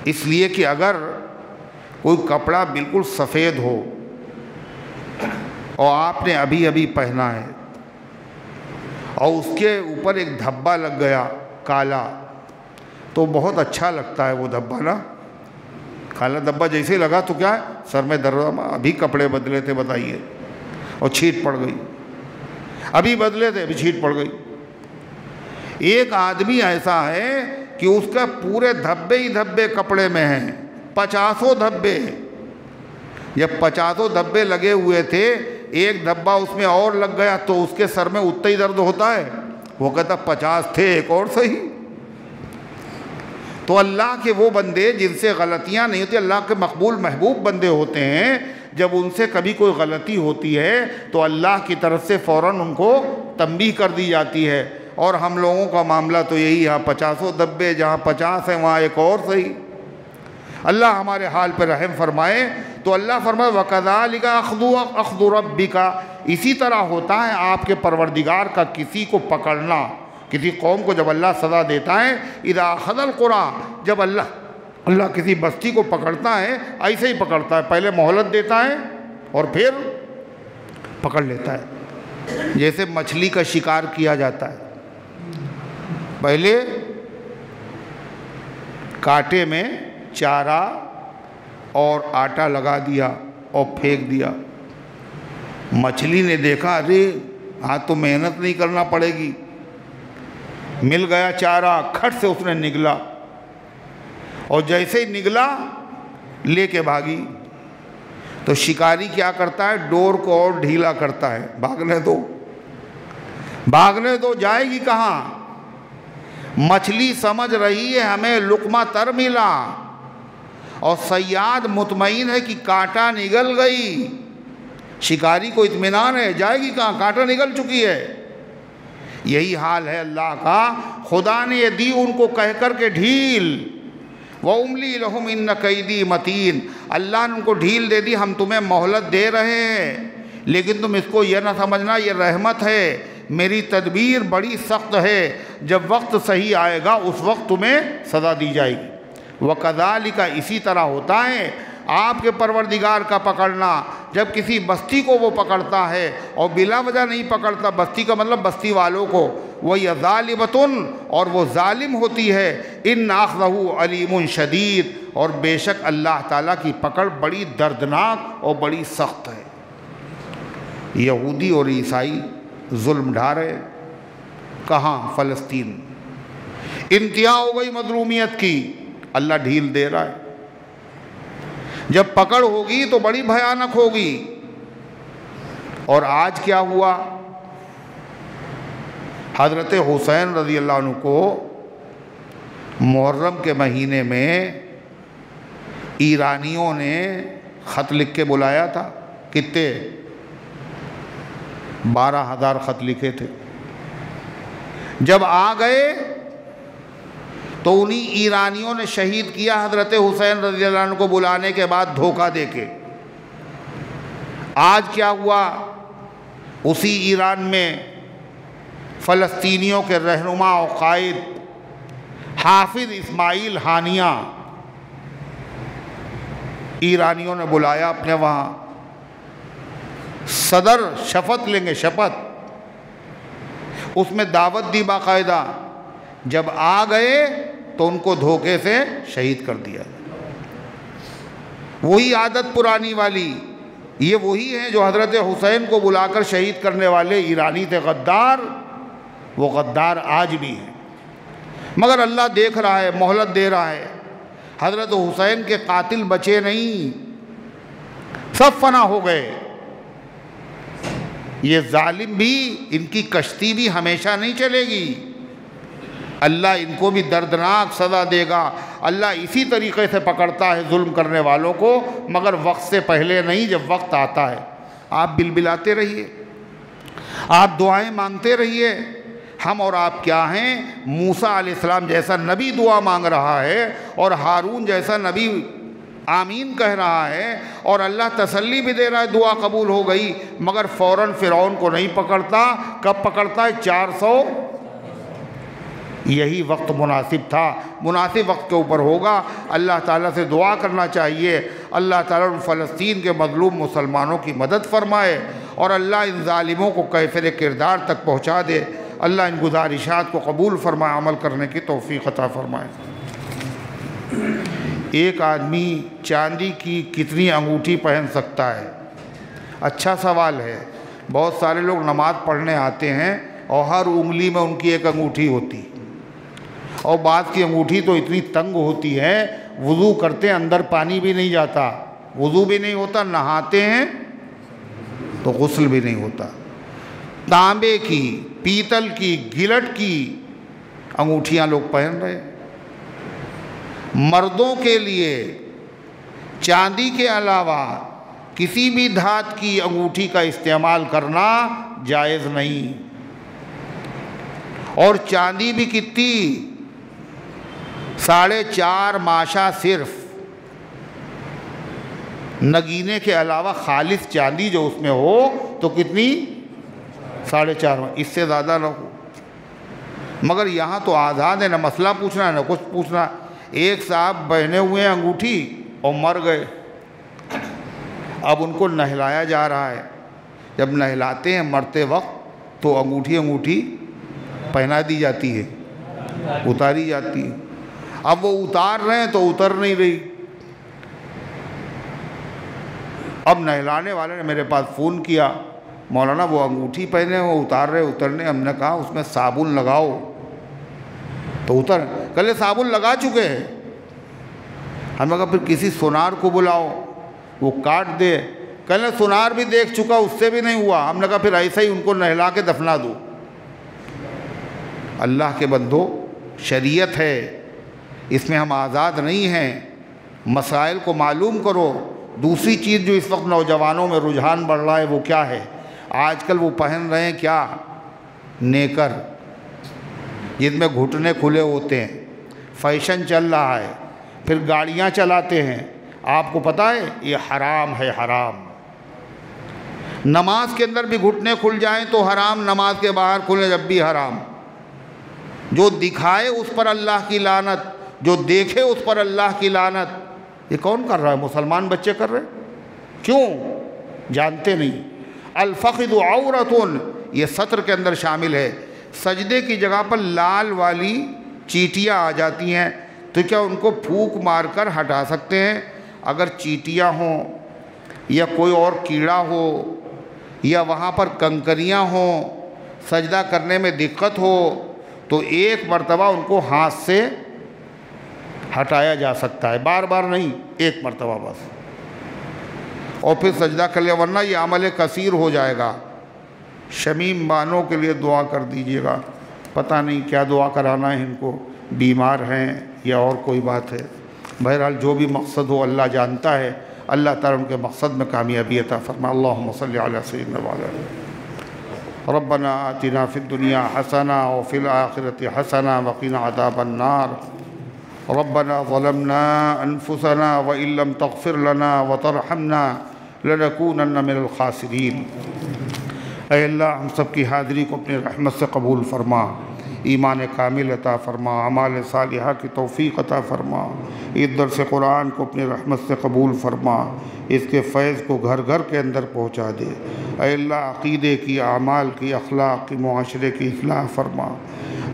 Speaker 1: اس لیے کہ اگر کوئی کپڑا بالکل سفید ہو اور آپ نے ابھی ابھی پہنا ہے اور اس کے اوپر ایک دھبا لگ گیا کالا، تو بہت اچھا لگتا ہے وہ دھبا نا، کالا دھبا جیسے لگا تو کیا ہے، سر میں درد، ابھی کپڑے بدلے تھے بتائیے اور چھیٹ پڑ گئی، ابھی بدلے تھے ابھی چھیٹ پڑ گئی۔ ایک آدمی ایسا ہے کہ اس کا پورے دھبے ہی دھبے کپڑے میں ہیں، 50 دھبے، جب 50 دھبے لگے ہوئے تھے، ایک دھبا اس میں اور لگ گیا تو اس کے سر میں اتنا ہی درد ہوتا ہے، وہ کہتا 50 تھے ایک اور صحیح۔ تو اللہ کے وہ بندے جن سے غلطیاں نہیں ہوتی، اللہ کے مقبول محبوب بندے ہوتے ہیں، جب ان سے کبھی کوئی غلطی ہوتی ہے تو اللہ کی طرف سے فوراً ان کو تنبیہ کر دی جاتی ہے۔ اور ہم لوگوں کا معاملہ تو یہی ہے، 50 دھبے، جہاں 50 ہیں وہاں ایک اور صحیح۔ اللہ ہمارے حال پہ رحم فرمائے۔ تو اللہ فرمائے وَكَذَلِكَ أَخْذُ رَبِّكَ، اسی طرح ہوتا ہے آپ کے پروردگار کا کسی کو پکڑنا، کسی قوم کو جب اللہ سزا دیتا ہے، اِذَا أَخَذَ الْقُرَىٰ، جب اللہ کسی بستی کو پکڑتا ہے، ایسے ہی پکڑتا ہے، پہلے مہلت دیتا ہے اور پھر پکڑ لیتا ہے۔ جیسے مچھلی کا شکار کیا جاتا ہے، پہلے کانٹے میں چارہ اور آٹا لگا دیا اور پھینک دیا، مچھلی نے دیکھا ارے ہاں تو محنت نہیں کرنا پڑے گی، مل گیا چارہ، کھٹ سے اس نے نگلا، اور جیسے ہی نگلا لے کے بھاگی۔ تو شکاری کیا کرتا ہے، ڈور کو اور ڈھیلا کرتا ہے، بھاگنے دو، جائے گی کہاں؟ مچھلی سمجھ رہی ہے ہمیں لقمہ تر ملا، اور صیاد مطمئن ہے کہ کانٹا نگل گئی، شکاری کو اطمینان ہے جائے گی کہاں، کانٹا نگل چکی ہے۔ یہی حال ہے اللہ کا، خدا نے یہ دی ان کو کہہ کر کے ڈھیل، وَأُمْلِي لَهُمْ إِنَّ كَيْدِي مَتِينٌ، اللہ نے ان کو ڈھیل دے دی، ہم تمہیں مہلت دے رہے ہیں، لیکن تم اس کو یہ نہ سمجھنا یہ رحمت ہے، میری تدبیر بڑی سخت ہے، جب وقت صحیح آئے گا اس وقت تمہیں سزا دی جائے گی۔ وَكَذَلِكَ، اسی طرح ہوتا ہے آپ کے پروردگار کا پکڑنا، جب کسی بستی کو وہ پکڑتا ہے اور بلا وجہ نہیں پکڑتا، بستی کا مطلب بستی والوں کو، وَهِيَ ظَالِمَةٌ، اور وہ ظالم ہوتی ہے، إِنَّ أَخْذَهُ عَلِيمٌ شَدِيدٌ، اور بے شک اللہ تعالیٰ کی پکڑ بڑی دردناک اور بڑی سخت ہے۔ یہودی اور عیسائی ظلم ڈھا رہے، کہاں؟ فلسطین، انتہا ہو گئی مظلومیت کی، اللہ ڈھیل دے رہا ہے، جب پکڑ ہوگی تو بڑی بھیانک ہوگی۔ اور آج کیا ہوا، حضرت حسین رضی اللہ عنہ کو محرم کے مہینے میں ایرانیوں نے خط لکھ کے بلایا تھا، کتنے؟ 12,000 خط لکھے تھے۔ جب آ گئے تو انہی ایرانیوں نے شہید کیا حضرت حسین رضی اللہ عنہ کو بلانے کے بعد دھوکہ دے کے۔ آج کیا ہوا، اسی ایران میں فلسطینیوں کے رہنما و قائد حافظ اسماعیل ہانیہ ایرانیوں نے بلایا اپنے وہاں، صدر شپت لیں گے، شپت، اس میں دعوت دی باقاعدہ، جب آ گئے تو ان کو دھوکے سے شہید کر دیا۔ وہی عادت پرانی والی، یہ وہی ہیں جو حضرت حسین کو بلا کر شہید کرنے والے ایرانی تھے، غدار، وہ غدار آج بھی ہیں، مگر اللہ دیکھ رہا ہے، مہلت دے رہا ہے۔ حضرت حسین کے قاتل بچے نہیں، سب فنا ہو گئے۔ یہ ظالم بھی، ان کی کشتی بھی ہمیشہ نہیں چلے گی، اللہ ان کو بھی دردناک سزا دے گا۔ اللہ اسی طریقے سے پکڑتا ہے ظلم کرنے والوں کو، مگر وقت سے پہلے نہیں، جب وقت آتا ہے۔ آپ بلبلاتے رہیے، آپ دعائیں مانگتے رہیے۔ ہم اور آپ کیا ہیں؟ موسیٰ علیہ السلام جیسا نبی دعا مانگ رہا ہے، اور ہارون جیسا نبی آمین کہہ رہا ہے، اور اللہ تسلی بھی دے رہا ہے دعا قبول ہو گئی، مگر فوراً فرعون کو نہیں پکڑتا۔ کب پکڑتا ہے؟ یہی وقت مناسب تھا، مناسب وقت کے اوپر ہوگا۔ اللہ تعالیٰ سے دعا کرنا چاہیے اللہ تعالیٰ ان فلسطین کے مظلوم مسلمانوں کی مدد فرمائے، اور اللہ ان ظالموں کو کیفر کردار تک پہنچا دے۔ اللہ ان گزارشات کو قبول فرمائے، عمل کرنے کی توفیق عطا فرمائے۔ ایک آدمی چاندی کی کتنی انگوٹھی پہن سکتا ہے؟ اچھا سوال ہے۔ بہت سارے لوگ نماز پڑھنے آتے ہیں اور ہر انگلی میں ان کی ایک انگوٹھی ہوتی، اور بعض کی انگوٹھی تو اتنی تنگ ہوتی ہے، وضو کرتے ہیں اندر پانی بھی نہیں جاتا، وضو بھی نہیں ہوتا، نہاتے ہیں تو غسل بھی نہیں ہوتا۔ تانبے کی، پیتل کی، گلٹ کی انگوٹھیاں لوگ پہن رہے ہیں۔ مردوں کے لیے چاندی کے علاوہ کسی بھی دھات کی انگوٹھی کا استعمال کرنا جائز نہیں، اور چاندی بھی کتنی؟ 4.5 ماشا صرف، نگینے کے علاوہ خالص چاندی جو اس میں ہو تو کتنی؟ 4.5، اس سے زیادہ نہ ہو۔ مگر یہاں تو آزاد ہے، نہ مسئلہ پوچھنا نہ کچھ پوچھنا۔ ایک صاحب پہنے ہوئے ہیں انگوٹھی اور مر گئے، اب ان کو نہلایا جا رہا ہے۔ جب نہلاتے ہیں مرتے وقت تو انگوٹھی پہنا دی جاتی ہے، اتاری جاتی ہے۔ اب وہ اتار رہے ہیں تو اتر نہیں رہی۔ اب نہلانے والے نے میرے پاس فون کیا، مولانا وہ انگوٹھی پہنے وہ اتار رہے اترنے۔ ہم نے کہا اس میں صابن لگاؤ تو اتر۔ کہلے صابن لگا چکے ہیں۔ ہم نے کہا پھر کسی سونار کو بلاؤ وہ کاٹ دے۔ کہلے سونار بھی دیکھ چکا، اس سے بھی نہیں ہوا۔ ہم نے کہا پھر ایسا ہی ان کو نہلا کے دفنا دو۔ اللہ کے بندو، شریعت ہے، اس میں ہم آزاد نہیں ہیں۔ مسائل کو معلوم کرو۔ دوسری چیز جو اس وقت نوجوانوں میں رجحان بڑھ رہا ہے وہ کیا ہے؟ آج کل وہ پہن رہے ہیں کیا؟ نیکر، جن میں گھٹنے کھلے ہوتے ہیں، فیشن چل رہا ہے۔ پھر گاڑیاں چلاتے ہیں، آپ کو پتہ ہے یہ حرام ہے، حرام۔ نماز کے اندر بھی گھٹنے کھل جائیں تو حرام، نماز کے باہر کھلے جب بھی حرام۔ جو دکھائے اس پر اللہ کی لعنت، جو دیکھے اس پر اللہ کی لعنت۔ یہ کون کر رہا ہے؟ مسلمان بچے کر رہے ہیں۔ کیوں؟ جانتے نہیں۔ الفخذ عورۃ، یہ سطر کے اندر شامل ہے۔ سجدے کی جگہ پر لال والی چیٹیاں آ جاتی ہیں تو کیا ان کو پھونک مار کر ہٹا سکتے ہیں؟ اگر چیٹیاں ہوں یا کوئی اور کیڑا ہو یا وہاں پر کنکریاں ہوں، سجدہ کرنے میں دقت ہو تو ایک مرتبہ ان کو ہاتھ سے ہٹایا جا سکتا ہے، بار بار نہیں، ایک مرتبہ بس، اور پھر سجدہ کر لیا، ورنہ یہ عمل کثیر ہو جائے گا۔ شمیم بانوں کے لیے دعا کر دیجئے گا، پتہ نہیں کیا دعا کرانا ہے ان کو، بیمار ہیں یا اور کوئی بات ہے۔ بہرحال جو بھی مقصد ہو اللہ جانتا ہے۔ اللہ تعالیٰ ان کے مقصد میں کامیابی عطا فرمائے۔ اللہم صلی علی سیدنا وعلی ربنا آتنا فی الدنیا حسنہ وفی الآخرۃ حسنہ وقنا عذاب النار۔ ربنا ظلمنا انفسنا وإن لم تغفر لنا وترحمنا لنکونن من الخاسرین۔ اے اللہ ہم سب کی حاضری کو اپنی رحمت سے قبول فرما، ایمان کامل عطا فرما، اعمال صالحہ کی توفیق عطا فرما، اس درس قرآن کو اپنی رحمت سے قبول فرما، اس کے فیض کو گھر گھر کے اندر پہنچا دے۔ اے اللہ عقیدے کی، اعمال کی، اخلاق کی، معاشرے کی اصلاح فرما۔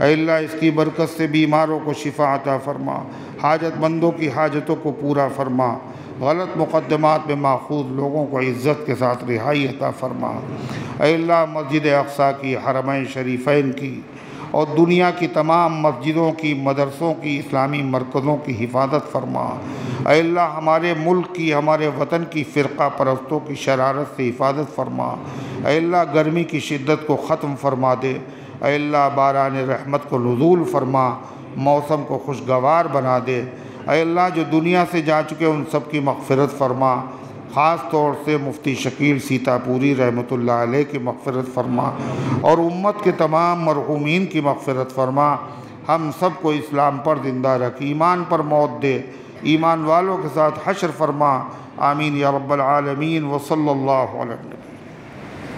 Speaker 1: اے اللہ اس کی برکت سے بیماروں کو شفا عطا فرما، حاجت مندوں کی حاجتوں کو پورا فرما، غلط مقدمات میں ماخوذ لوگوں کو عزت کے ساتھ رہائی عطا فرما۔ اے اللہ مسجد اقصیٰ کی، حرمین شریفین کی اور دنیا کی تمام مسجدوں کی، مدرسوں کی، اسلامی مرکزوں کی حفاظت فرما۔ اے اللہ ہمارے ملک کی، ہمارے وطن کی فرقہ پرستوں کی شرارت سے حفاظت فرما۔ اے اللہ گرمی کی شدت کو ختم فرما دے۔ اے اللہ باران رحمت کو نزول فرما، موسم کو خوشگوار بنا دے۔ اے اللہ جو دنیا سے جا چکے ان سب کی مغفرت فرما، خاص طور سے مفتی شکیل سیتا پوری رحمۃ اللہ علیہ کی مغفرت فرما، اور امت کے تمام مرحومین کی مغفرت فرما۔ ہم سب کو اسلام پر زندہ رکھ، ایمان پر موت دے، ایمان والوں کے ساتھ حشر فرما۔ آمین یا رب العالمین، وصلی اللہ علیہ وسلم۔